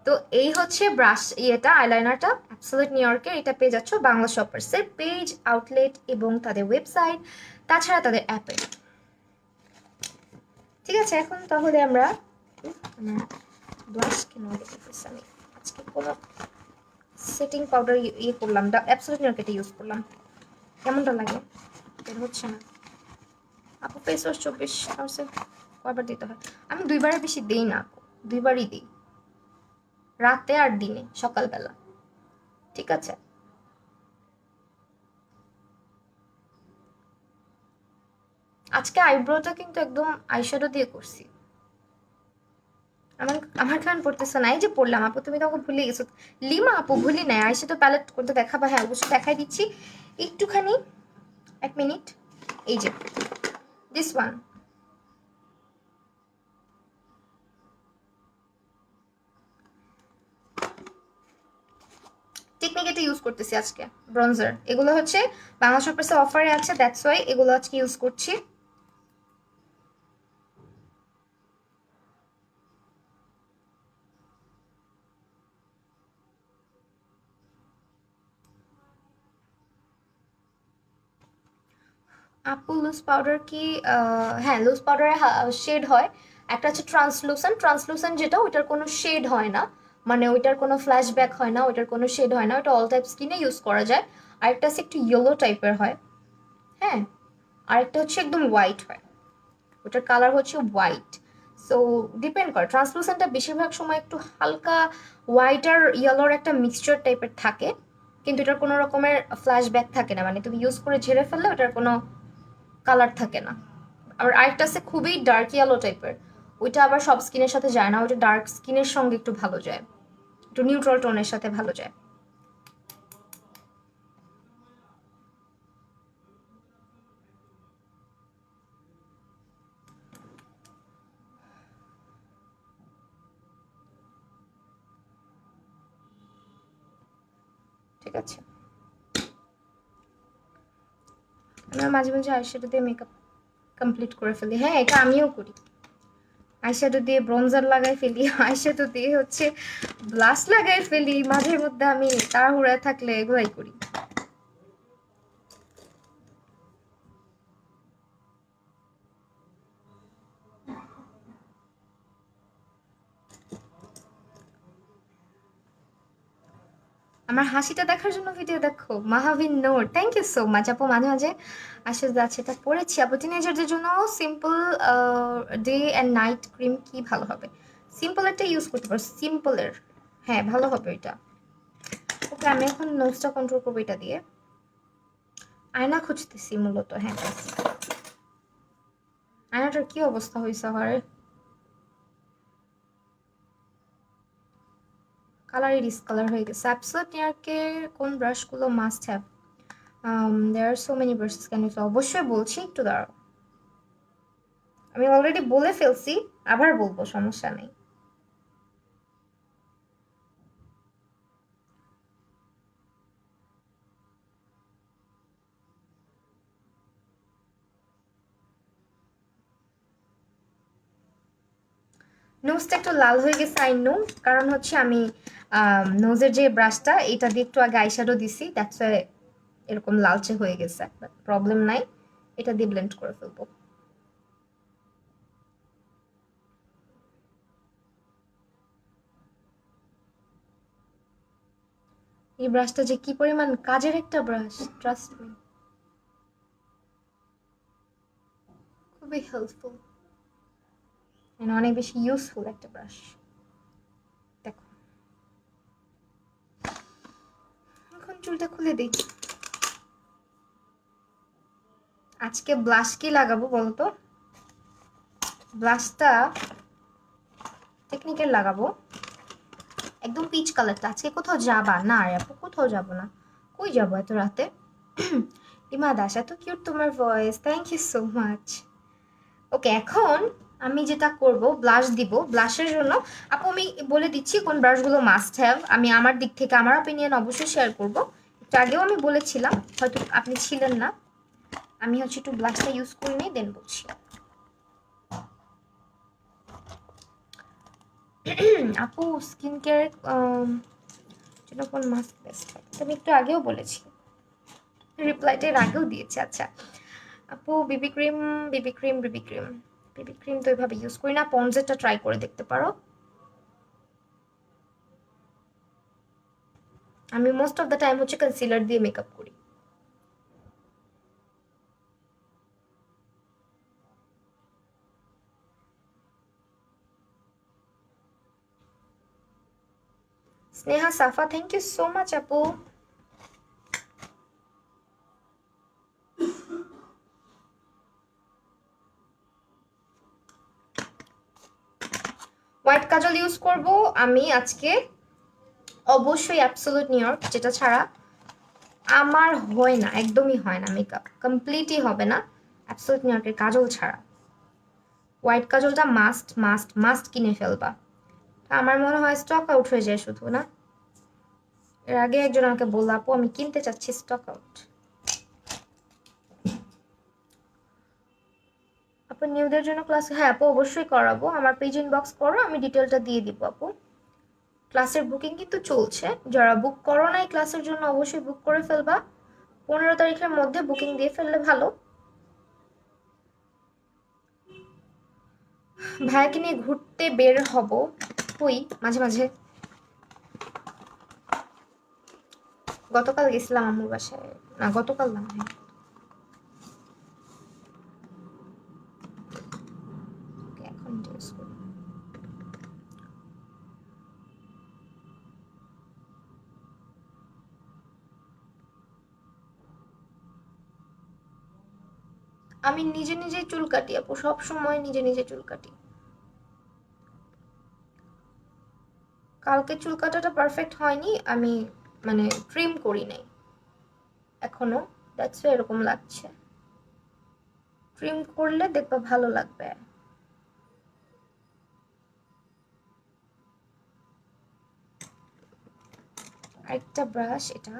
তো এই হচ্ছে ব্রাশ ইয়েটা, আইলাইনারটা অ্যাবসলিউট নিউ ইয়র্কের। এটা পেয়ে যাচ্ছ বাংলা শপার্সের পেজ, আউটলেট এবং তাদের ওয়েবসাইট, তাছাড়া তাদের অ্যাপে। ঠিক আছে, এখন তাহলে আমরা ব্লাশ কেন দেখতেছি আমি আজকে কোনো সেটিং পাউডার ইয়ে করলাম, অ্যাবসলিউট নিউ ইয়র্ক ইউজ করলাম, কেমনটা লাগে বের হচ্ছে না। আপু ফেস ওয়াশ 24 কয়বার দিতে হয়? আমি দুইবারের বেশি দিই না আপু, দুইবারই দিই, রাতে আর দিনে, সকালবেলা। ঠিক আছে, আজকে আইব্রোটা কিন্তু একদম আইশ্যাডো দিয়ে করছি। আমার আমার কারণ পড়তেছে না, এই যে পড়লাম আপু, তুমি তখন ভুলে গেছো। লিমা আপু ভুলি নাই, আইশ্যাডো প্যালেট করতে দেখাবা? হ্যাঁ অবশ্যই দেখাই দিচ্ছি, একটুখানি, এক মিনিট। এই যে দিস ওয়ান, টেকনিক এটা ইউজ করতেছি আজকে, ব্রঞ্জার। এগুলো হচ্ছে বাংলা শপার্সে অফারে আছে, দ্যাটস ওয়াই এগুলো আজকে ইউজ করছি। আপু লুজ পাউডার কি, হ্যাঁ লুজ পাউডারের শেড হয়, একটা হচ্ছে ট্রান্সলুসেন্ট, ট্রান্সলুসেন্ট যেটা ওইটার কোনো শেড হয় না, মানে ওইটার কোনো ফ্ল্যাশব্যাক হয় না, ওইটার কোনো শেড হয় না, ওইটা অল টাইপ স্কিনে ইউজ করা যায়। আরেকটা হচ্ছে একটু ইয়েলো টাইপের হয়। হ্যাঁ, আরেকটা হচ্ছে একদম হোয়াইট হয়, ওটার কালার হচ্ছে হোয়াইট। সো ডিপেন্ড করে, ট্রান্সলুসেন্টটা বেশিরভাগ সময় একটু হালকা হোয়াইট আর ইয়েলোর একটা মিক্সচার টাইপের থাকে, কিন্তু এটার কোনো রকমের ফ্ল্যাশব্যাক থাকে না, মানে তুমি ইউজ করে ঝেড়ে ফেললে ওটার কোনো কালার থাকে না। আর আরেকটা আছে খুবই ডার্ক ইয়েলো টাইপের, ওইটা আবার সব স্কিনের সাথে যায় না, ওইটা ডার্ক স্কিনের সঙ্গে একটু ভালো যায়, একটু নিউট্রাল টোনের সাথে ভালো যায়। ঠিক আছে, আমরা মাঝে মাঝে আইশ্যাডো দিয়ে মেকআপ কমপ্লিট করে ফেলি। হ্যাঁ এটা আমিও করি, আইশ্যাডো দিয়ে ব্রঞ্জার লাগাই ফেলি, আইশ্যাডো দিয়ে হচ্ছে ব্লাশ লাগাই ফেলি, মাঝে মধ্যে আমি তাড়াহুড়ায় থাকলে এগুলাই করি। আমার হাসিটা দেখার জন্য ভিডিও দেখো, মাহাবিন নোর, থ্যাংক ইউ সো মাচ আপু। মাঝে মাঝে আসলে আছে, এটা পড়েছি আপু। টিনেজারদের জন্য simple day and night cream কি ভালো হবে? সিম্পল একটা ইউজ করতে পারো, সিম্পলের, হ্যাঁ ভালো হবে ওইটা। ওকে আমি এখন নোজটা কন্ট্রোল করবো এটা দিয়ে, আয়না খুঁজতেছি মূলত। হ্যাঁ আয়নাটার কি অবস্থা হয়েছে আমার, কালারই ডিসকালার হয়ে গেছে। অ্যাবসোলিউট নিউইয়র্কের কোন ব্রাশগুলো must have? There are so many brushes, can you? অবশ্যই বলছি, একটু দাঁড়াও, আমি অলরেডি বলে ফেলছি, আবার বলবো, সমস্যা নেই। নোজটা একটু লাল হয়ে গেছে, আই নো, কারণ হচ্ছে আমি নোজের যে ব্রাশটা এটা দিয়ে একটু আগে আইশ্যাডো দিছি, দ্যাটস ওয়াই এরকম লালচে হয়ে গেছে, বাট প্রবলেম নাই, এটা দিয়ে ব্লেন্ড করে ফেলবো। এই ব্রাশটা যে কি পরিমাণ কাজের একটা ব্রাশ, ট্রাস্ট মি, খুবই হেল্পফুল, অনেক বেশি ইউজফুল একটা ব্রাশ। দেখো এখন চুলটা খুলে দিই। আজকে ব্লাশ কি লাগাবো বলতো? ব্লাশটা টেকনিকের লাগাবো, একদম পিচ কালারটা। আজকে কোথাও যাবা না রে আপু? কোথাও যাবো না, কই যাবো এত রাতে? ইমা দাস, এত কিউট তোমার voice, thank you so much. Okay এখন আমি যেটা করব, ব্লাশ দিব। ব্লাশের জন্য আপু আমি বলে দিচ্ছি কোন ব্রাশগুলো মাস্ট হ্যাভ, আমি আমার দিক থেকে আমার অপিনিয়ন অবশ্যই শেয়ার করব। একটু আগেও আমি বলেছিলাম, হয়তো আপনি ছিলেন না। আমি হচ্ছে একটু ব্লাশটা ইউজ করে নিই, দেন বলছি। আপু স্কিন কেয়ার জন্য কোন মাস্ক বেস্ট হয়? আমি একটু আগেও বলেছি, রিপ্লাইটা এর আগেও দিয়েছি। আচ্ছা আপু বিবি ক্রিম, বিবি ক্রিম, বিবি ক্রিম, বিবি ক্রিম তো এভাবে ইউজ করি না, পন্ডসেরটা ট্রাই করে দেখতে পারো। আমি মোস্ট অফ দ্য টাইম হচ্ছে কনসিলার দিয়ে মেকআপ করি। স্নেহা সাফা, থ্যাংক ইউ সো মাচ আপু। হোয়াইট কাজল ইউজ করব আমি আজকে, অবশ্যই অ্যাবসোলুট নিউ ইয়র্ক, যেটা ছাড়া আমার হয় না, একদমই হয় না, মেকআপ কমপ্লিটই হবে না অ্যাবসোলুট নিউ ইয়র্কের কাজল ছাড়া। হোয়াইট কাজলটা মাস্ট মাস্ট মাস্ট কিনে ফেলবা। আমার মনে হয় স্টক আউট হয়ে যায় শুধু না, এর আগে একজন আমাকে বলল আপু আমি কিনতে চাচ্ছি, স্টক আউট। আপু নিউদের জন্য ক্লাস, হ্যাঁ আপু অবশ্যই করাবো, আমার পেজ ইনবক্স করো, আমি ডিটেলটা দিয়ে দিব আপু। ক্লাসের বুকিং কিন্তু চলছে, যারা বুক করো নাই ক্লাসের জন্য অবশ্যই বুক করে ফেলবা, 15 তারিখের মধ্যে বুকিং দিয়ে ফেললে ভালো। ভাইয়াকে নিয়ে ঘুরতে বের হব, হই মাঝে মাঝে। গতকাল গেছিলাম আম্মুর বাসায়, না গতকাল না, হ্যাঁ এখন টেস্ট করি। আমি নিজে নিজেই চুল কাটি আপু, সব সময় নিজে নিজে চুল কাটি। কালকে চুল কাটাটা পারফেক্ট হয়নি, আমি মানে ট্রিম করি নাই এখনো, দ্যাটস এরকম লাগছে। ট্রিম করলে দেখবা ভালো লাগবে। আরেকটা ব্রাশ, এটা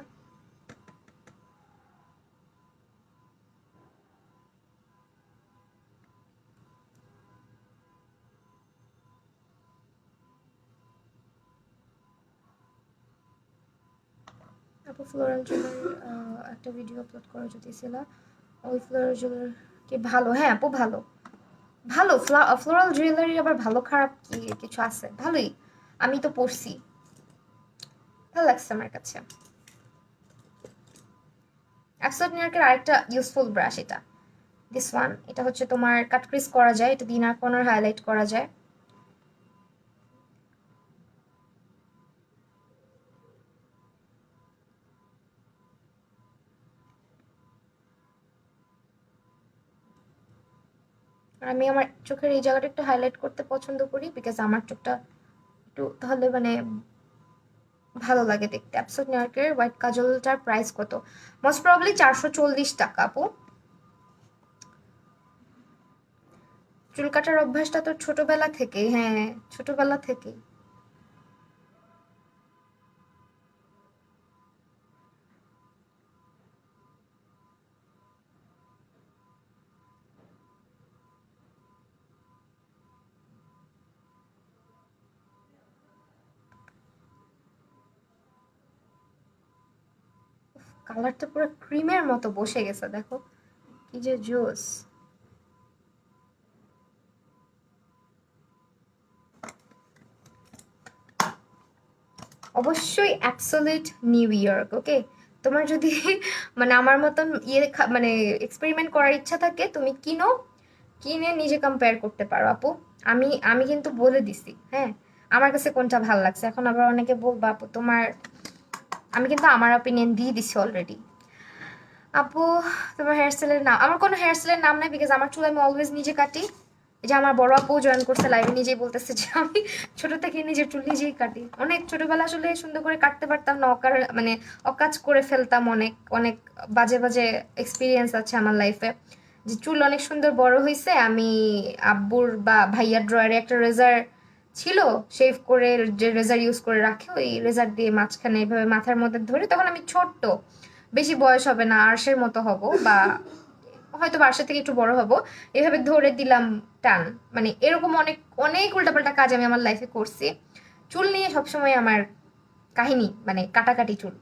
আপু ফ্লোরাল জুয়েলারি একটা ভিডিও আপলোড করা যদি ছিল, ওই ফ্লোরাল জুয়েলারি কি ভালো? হ্যাঁ আপু ভালো, ভালো ফ্লোরাল জুয়েলারি আবার ভালো খারাপ কি কিছু আছে, ভালোই, আমি তো পড়ছি, ভালো লাগছে আমার কাছে। অ্যাবসোলিউট নিউ ইয়র্কের আরেকটা ইউজফুল ব্রাশ এটা, দিস ওয়ান, এটা হচ্ছে তোমার কাট ক্রিজ করা যায়, এটা দিয়ে ইনার কর্নার হাইলাইট করা যায়। আর আমি আমার চোখের এই জায়গাটা একটু হাইলাইট করতে পছন্দ করি, বিকজ আমার চোখটা একটু তাহলে মানে ভালো লাগে দেখতে। অ্যাবসোলিউট নিউ ইয়র্কের হোয়াইট কাজলটার প্রাইস কত? মোস্ট প্রবাবলি 440 টাকা আপু। চুল কাটার অভ্যাসটা তো ছোটবেলা থেকেই, হ্যাঁ ছোটবেলা থেকেই। কালারটা পুরো ক্রিমের মতো বসে গেছে, দেখো কি যে জোস। অবশ্যই অ্যাবসোলিউট নিউ ইয়র্ক, ওকে? তোমার যদি মানে আমার মতন ইয়ে মানে এক্সপেরিমেন্ট করার ইচ্ছা থাকে, তুমি কিনো, কিনে নিজে কম্পেয়ার করতে পারো আপু। আমি আমি কিন্তু বলে দিছি, হ্যাঁ আমার কাছে কোনটা ভালো লাগছে। এখন আবার অনেকে বলবা আপু তোমার, আমি কিন্তু আমার অপিনিয়ন দিয়ে দিছি অলরেডি। আপু তোমার হেয়ার স্টাইলের নাম, আমার কোনো হেয়ার স্টাইলের নাম নাই, বিকজ আমার চুল আমি অলওয়েজ নিজে কাটি। এই যে আমার বড় আপু জয়েন করছে লাইভে, নিজেই বলতেছে যে আমি ছোট থেকে নিজের চুল নিজেই কাটি। অনেক ছোটবেলা আসলে সুন্দর করে কাটতে পারতাম না, মানে অকাজ করে ফেলতাম, অনেক অনেক বাজে বাজে এক্সপিরিয়েন্স আছে আমার লাইফে, যে চুল অনেক সুন্দর বড় হয়েছে। আমি আব্বুর বা ভাইয়ার ড্রয়ারে একটা রেজার ছিল, শেভ করে যে রেজার ইউজ করে রাখে, ওই রেজার দিয়ে মাঝখানে এভাবে মাথার মধ্যে ধরে, তখন আমি ছোট্ট, বেশি বয়স হবে না, আর্শের মতো হব বা হয়তো বাসা থেকে একটু বড় হব, এভাবে ধরে দিলাম টান। মানে এরকম অনেক অনেক উল্টাপাল্টা কাজ আমি আমার লাইফে করছি। চুল নিয়ে সবসময় আমার কাহিনী, মানে কাটাকাটি চুল,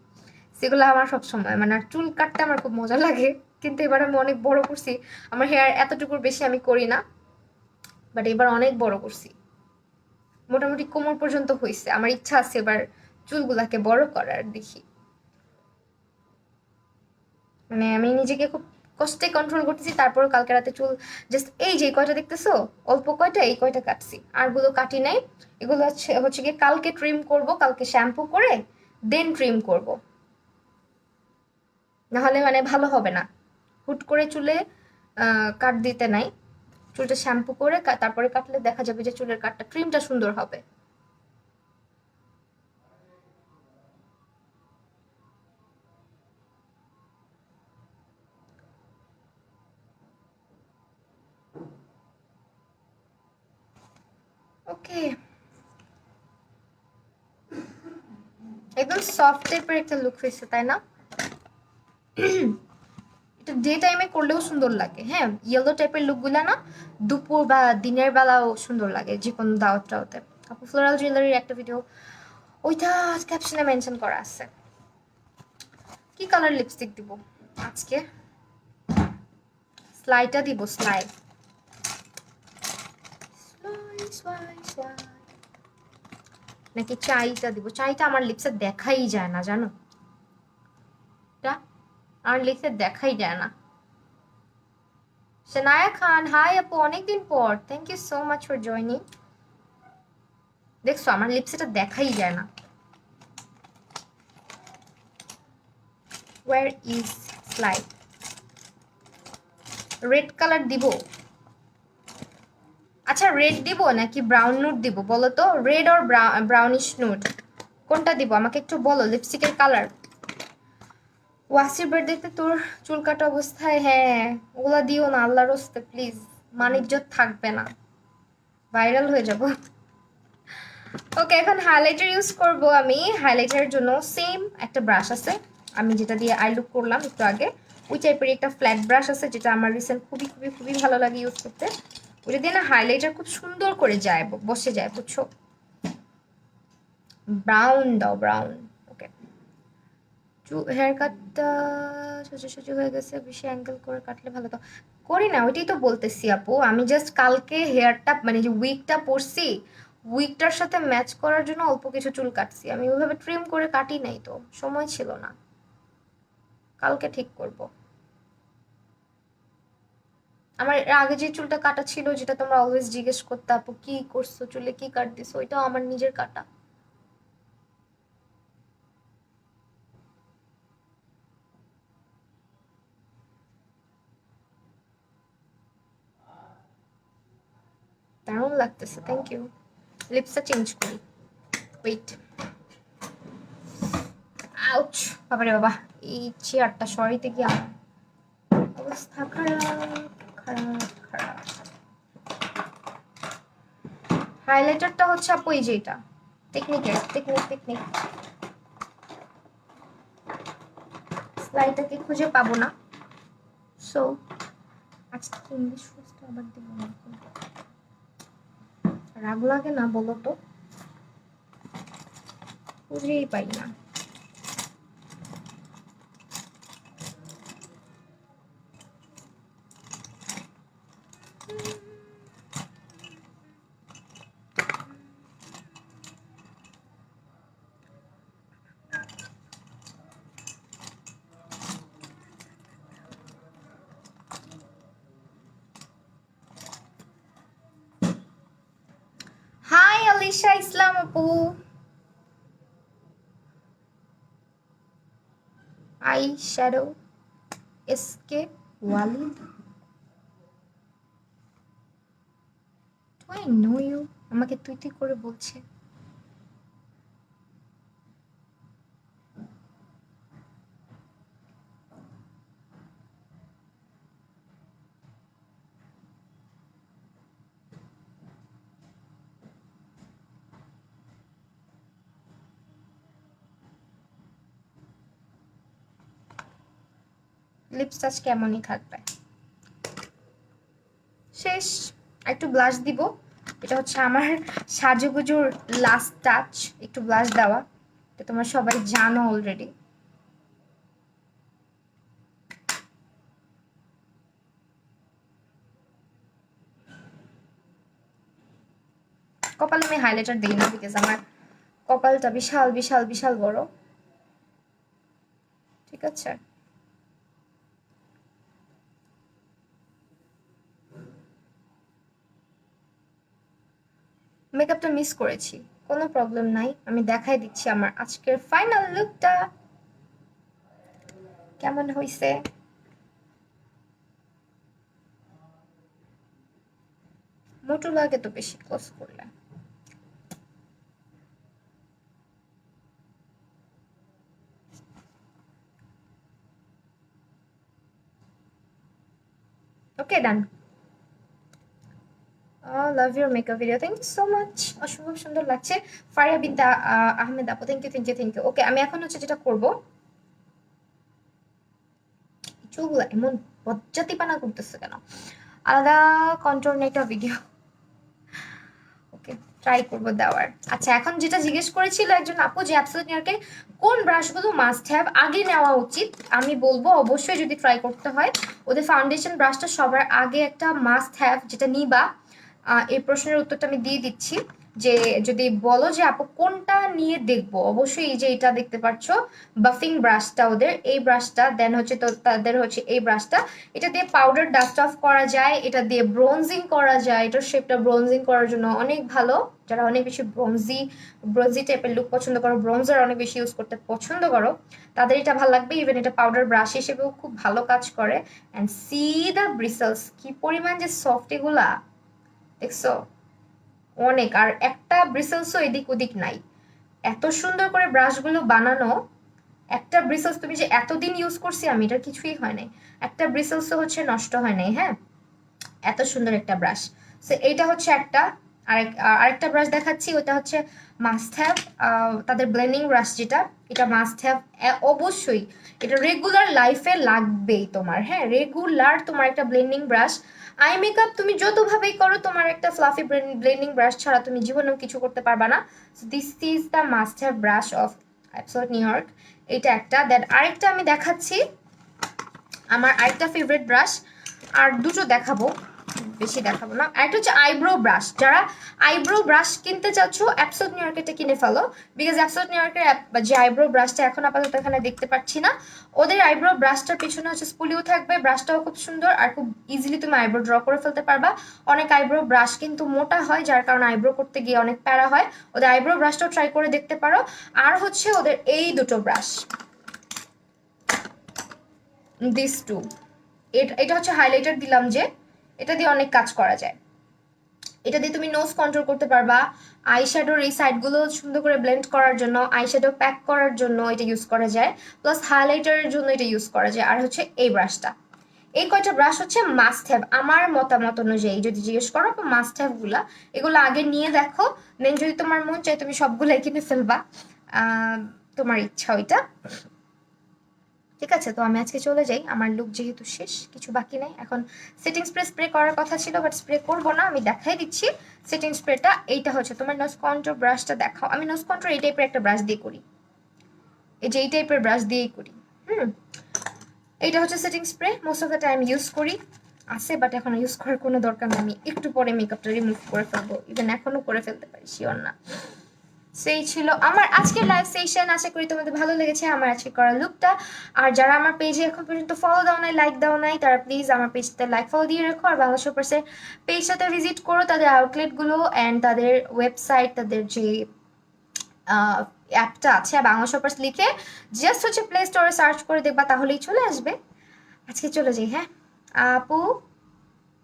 সেগুলো আমার সবসময়, মানে আর চুল কাটতে আমার খুব মজা লাগে। কিন্তু এবার আমি অনেক বড় করছি, আমার হেয়ার এতটুকুর বেশি আমি করি না, বাট এবার অনেক বড় করছি, মোটামুটি কোমর পর্যন্ত হয়েছে। আমার ইচ্ছা আছে এবার চুলগুলাকে বড় করার, দেখি। মানে আমি নিজেকে খুব কষ্টে কন্ট্রোল করতেছি, তারপর কালকে রাতে চুল জাস্ট এই যে কয়টা দেখতেছো, অল্প কয়টা, এই কয়টা কাটছি, আরগুলো কাটি নাই। এগুলো হচ্ছে গিয়ে কালকে ট্রিম করব, কালকে শ্যাম্পু করে দেন ট্রিম করব, নাহলে মানে ভালো হবে না। হুট করে চুলে কাট দিতে নাই, চুলটা শ্যাম্পু করে তারপরে কাটলে দেখা যাবে যে চুলের কাটটা ট্রিমটা সুন্দর হবে। ওকে, একদম সফট টাইপের একটা লুক হয়েছে, তাই না? এটা ডে টাইমে করলেও সুন্দর লাগে, হ্যাঁ, ইয়েলো টাইপের লুকগুলা না দুপুর বা দিনের বেলাও সুন্দর লাগে, যে কোনো দাওয়াত টাওয়াতে। আপু ফ্লোরাল জুয়েলারির একটা ভিডিও, ওইটা ক্যাপশনে মেনশন করা আছে। কি কালার লিপস্টিক দিব আজকে? স্লাইটা দিব, স্লাই স্লাই স্লাই, নাকি চাইটা দিব? চাইটা আমার লিপসে দেখাই যায় না, জানো? এটা আমার লিপসে দেখাই যায় না। শানায়া খান, হাই আপু, অনেকদিন পর, thank you so much for joining. দেখছো আমার লিপসটা দেখাই যায় না। Where is slide? Red colour দিব? আচ্ছা, রেড দিব নাকি ব্রাউন নুড দিব বলো তো? রেড আর ব্রাউনিশ নুড, কোনটা দিব আমাকে একটু বলো, লিপস্টিকের কালার। ওয়াসির বার্থডেতে তোর চুল কাটা অবস্থায়, হ্যাঁ, ওগুলা দিও না আল্লাহর রাস্তে প্লিজ, মানিজ্জত থাকবে না, ভাইরাল হয়ে যাব। ওকে, এখন হাইলাইটার ইউজ করব আমি। হাইলাইটারের জন্য সেম একটা ব্রাশ আছে, আমি যেটা দিয়ে আই লুক করলাম একটু আগে, ওই টাইপের একটা ফ্ল্যাট ব্রাশ আছে, যেটা আমার রিসেন্ট খুবই খুবই খুবই ভালো লাগে ইউজ করতে। ওইটা দিয়ে না হাইলাইটার খুব সুন্দর করে যায়, বসে যায়, বুঝছো? ব্রাউন দাও, ব্রাউন। ওকে, হেয়ার কাটটা সোজাসুজি হয়ে গেছে, বেশি অ্যাঙ্গেল করে কাটলে ভালো তো। করি না, ওইটাই তো বলতেছি আপু, আমি জাস্ট কালকে হেয়ারটা, মানে যে উইকটা পরছি, উইকটার সাথে ম্যাচ করার জন্য অল্প কিছু চুল কাটছি, আমি ওইভাবে ট্রিম করে কাটি নাই, তো সময় ছিল না। কালকে ঠিক করব। আমার এর আগে যে চুলটা কাটা ছিল, যেটা তোমরা অলওয়েজ জিজ্ঞেস করতে, আপু কি করছো চুলে, কি কাট দিছো, ওইটাও আমার নিজের কাটা। দারুণ লাগতেছে, থ্যাংক ইউ। লিপসটা চেঞ্জ করি, ওয়েট। আউচ, বাবারে বাবা, এই চেয়ারটা সরাইতে গিয়ে আমার অবস্থা খারাপ, খারাপ খারাপ। হাইলাইটারটা হচ্ছে আপু এই যে এটা, টেকনিকের টেকনিক টেকনিক, স্লাইডটাকে খুঁজে পাবো না, সো আজকে ইংলিশ ফার্স্ট আবার দিব না। রাগ লাগে না বলো তো? খুঁজেই পাই না। হাই আলিশা ইসলাম আপু, eye shadow SK Walid, do I know you? আমাকে তুই তুই করে বলছে। লিপস টাচ কেমনই থাকবে, শেষ। একটু ব্লাশ দিব, এটা হচ্ছে আমার সাজুগুজুর লাস্ট টাচ, একটু ব্লাশ দেওয়া, এটা তোমরা সবাই জানো অলরেডি। কপালে আমি হাইলাইটার দিই না, বিকজ আমার কপালটা বিশাল বিশাল বিশাল বড়, ঠিক আছে। মেকআপটা মিস করেছি, কোনো প্রবলেম নাই, আমি দেখাই দিচ্ছি আমার আজকের ফাইনাল লুকটা কেমন হয়েছে। মোটু লাগে তো বেশি ক্লোজ করলে। Okay done. Love your makeup video, thank you so much, অসম্ভব সুন্দর লাগছে। ফারিয়া বিদ্যা আহমেদ আপু, thank you thank you thank you. Okay আমি এখন হচ্ছে যেটা করবো, চুলগুলো এমন বজ্জাতিপানা করতেছে কেন, আলাদা কন্ট্রোল একটা ভিডিও, ওকে ট্রাই করবো দেওয়ার। আচ্ছা এখন যেটা জিজ্ঞেস করেছিল একজন আপু যে অ্যাবসলিউট নিউইয়র্কে কোন ব্রাশগুলো মাস্ট হ্যাভ আগে নেওয়া উচিত, আমি বলবো অবশ্যই যদি ট্রাই করতে হয় ওদের ফাউন্ডেশন ব্রাশটা সবার আগে একটা মাস্ট হ্যাভ, যেটা নিবা। এই প্রশ্নের উত্তরটা আমি দিয়ে দিচ্ছি, যে যদি বলো যে আপু কোনটা নিয়ে দেখবো, অবশ্যই এই যে এটা দেখতে পাচ্ছ বাফিং ব্রাশটা ওদের, এই ব্রাশটা, দেন হচ্ছে তো তাদের হচ্ছে এই ব্রাশটা, এটা দিয়ে পাউডার ডাস্ট অফ করা যায়, এটা দিয়ে ব্রোনজিং করা যায়, এটার শেপটা ব্রোনজিং করার জন্য অনেক ভালো, যারা অনেক বেশি ব্রোনজি ব্রোনজি টাইপের লুক পছন্দ করো, ব্রোনজার অনেক বেশি ইউজ করতে পছন্দ করো, তাদের এটা ভালো লাগবে। ইভেন এটা পাউডার ব্রাশ হিসেবেও খুব ভালো কাজ করে। অ্যান্ড সি দ্য ব্রিসেলস, কি পরিমাণ যে সফট এগুলা, দেখছো অনেক, আর একটা ব্রিসেলসও এদিক ওদিক নাই, এত সুন্দর করে ব্রাশগুলো বানানো। একটা ব্রিসেলস তুমি যে এতদিন ইউজ করছি আমি, এটার কিছুই হয় নাই, একটা ব্রিসেলসও হচ্ছে নষ্ট হয় নাই, হ্যাঁ এত সুন্দর একটা ব্রাশ। সো এইটা হচ্ছে একটা, আরেকটা ব্রাশ দেখাচ্ছি, ওটা হচ্ছে মাস্ট হ্যাভ, তাদের ব্লেন্ডিং ব্রাশ যেটা, এটা মাস্ট হ্যাভ অবশ্যই, এটা রেগুলার লাইফে লাগবেই তোমার, হ্যাঁ রেগুলার তোমার একটা ব্লেন্ডিং ব্রাশ। আই মেকআপ তুমি যতভাবেই করো, তোমার একটা ফ্লাফি ব্লেন্ডিং ব্রাশ ছাড়া তুমি জীবনেও কিছু করতে পারবা না। This is the must have brush of absolute New York, এটা একটা। দেন আরেকটা আমি দেখাচ্ছি, আমার আরেকটা ফেভারিট ব্রাশ, আর দুটো দেখাবো, বেশি দেখাবো না। একটা হচ্ছে আইব্রো ব্রাশ, যারা আইব্রো ব্রাশ কিনতে চাচ্ছ অ্যাবসলিউট নিউইয়র্কেরটা কিনে ফেলো, বিকজ অ্যাবসলিউট নিউইয়র্কের যে আইব্রো ব্রাশটা এখন আপাতত এখানে দেখতে পাচ্ছি না, ওদের আইব্রো ব্রাশটার পিছনে হচ্ছে স্পুলিও থাকবে, ব্রাশটাও খুব সুন্দর, আর খুব ইজিলি তুমি আইব্রো ড্র করে ফেলতে পারবা। অনেক আইব্রো ব্রাশ কিন্তু মোটা হয়, যার কারণে আইব্রো করতে গিয়ে অনেক প্যারা হয়, ওদের আইব্রো ব্রাশটাও ট্রাই করে দেখতে পারো। আর হচ্ছে ওদের এই দুটো ব্রাশ, দিস টু, এটা হচ্ছে হাইলাইটার দিলাম যে, এটা দিয়ে অনেক কাজ করা যায়, এটা দিয়ে তুমি নোজ কন্ট্রোল করতে পারবা, আইশ্যাডোর এই সাইডগুলো সুন্দর করে ব্লেন্ড করার জন্য, আইশ্যাডো প্যাক করার জন্য এটা ইউজ করা যায়, প্লাস হাইলাইটারের জন্য এটা ইউজ করা যায়। আর হচ্ছে এই ব্রাশটা, এই কয়টা ব্রাশ হচ্ছে মাস্ট হ্যাভ আমার মতামত অনুযায়ী, যদি জিজ্ঞেস করো মাস্ট হ্যাভ গুলা, এগুলো আগে নিয়ে দেখো, দেন যদি তোমার মন চায় তুমি সবগুলাই কিনে ফেলবা, তোমার ইচ্ছা ওইটা, ঠিক আছে। তো আমি আজকে চলে যাই, আমার লুক যেহেতু শেষ, কিছু বাকি নেই এখন। সেটিং স্প্রে করার কথা ছিল, বাট স্প্রে করবো না, আমি দেখাই দিচ্ছি সেটিং স্প্রেটা। এইটা হচ্ছে তোমার নোজ কন্ট্রোল ব্রাশটা দেখাও, আমি নোজ কন্ট্রোল এই টাইপের একটা ব্রাশ দিয়ে করি, এই যে এই টাইপের ব্রাশ দিয়েই করি। এইটা হচ্ছে setting spray, most of the time use করি, আছে বাট এখন ইউজ করার কোনো দরকার নেই, আমি একটু পরে মেকআপটা রিমুভ করে ফেলবো, ইভেন এখনো করে ফেলতে পারি, শিওর না। সেই ছিল আমার আজকের লাইভ সেশন, আশা করি তোমাদের ভালো লেগেছে আমার আজকে করা লুকটা। আর যারা আমার পেজে এখন পর্যন্ত ফলো দাও নাই, লাইক দাও নাই, তারা প্লিজ আমার পেজটা লাইক ফলো দিয়ে রাখো, আর বাংলা শপার্সের পেজটাতে ভিজিট করো, তাদের আউটলেটগুলো অ্যান্ড তাদের ওয়েবসাইট, তাদের যে অ্যাপটা আছে বাংলা শপার্স লিখে জাস্ট হচ্ছে প্লে স্টোরে সার্চ করে দেখবা, তাহলেই চলে আসবে। আজকে চলে যাই, হ্যাঁ আপু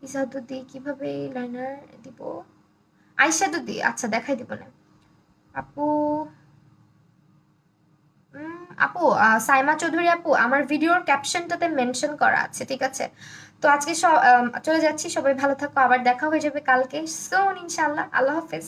ইসাদু দিয়ে কিভাবে লাইনার দিব, আইশ্যাডো দিয়ে, আচ্ছা দেখাই দিব না আপু। আপু সাইমা চৌধুরী আপু, আমার ভিডিওর ক্যাপশনটাতে মেনশন করা আছে, ঠিক আছে। তো আজকে চলে যাচ্ছি, সবাই ভালো থাকো, আবার দেখা হয়ে যাবে কালকে সোন ইনশাআল্লাহ, আল্লাহ হাফেজ।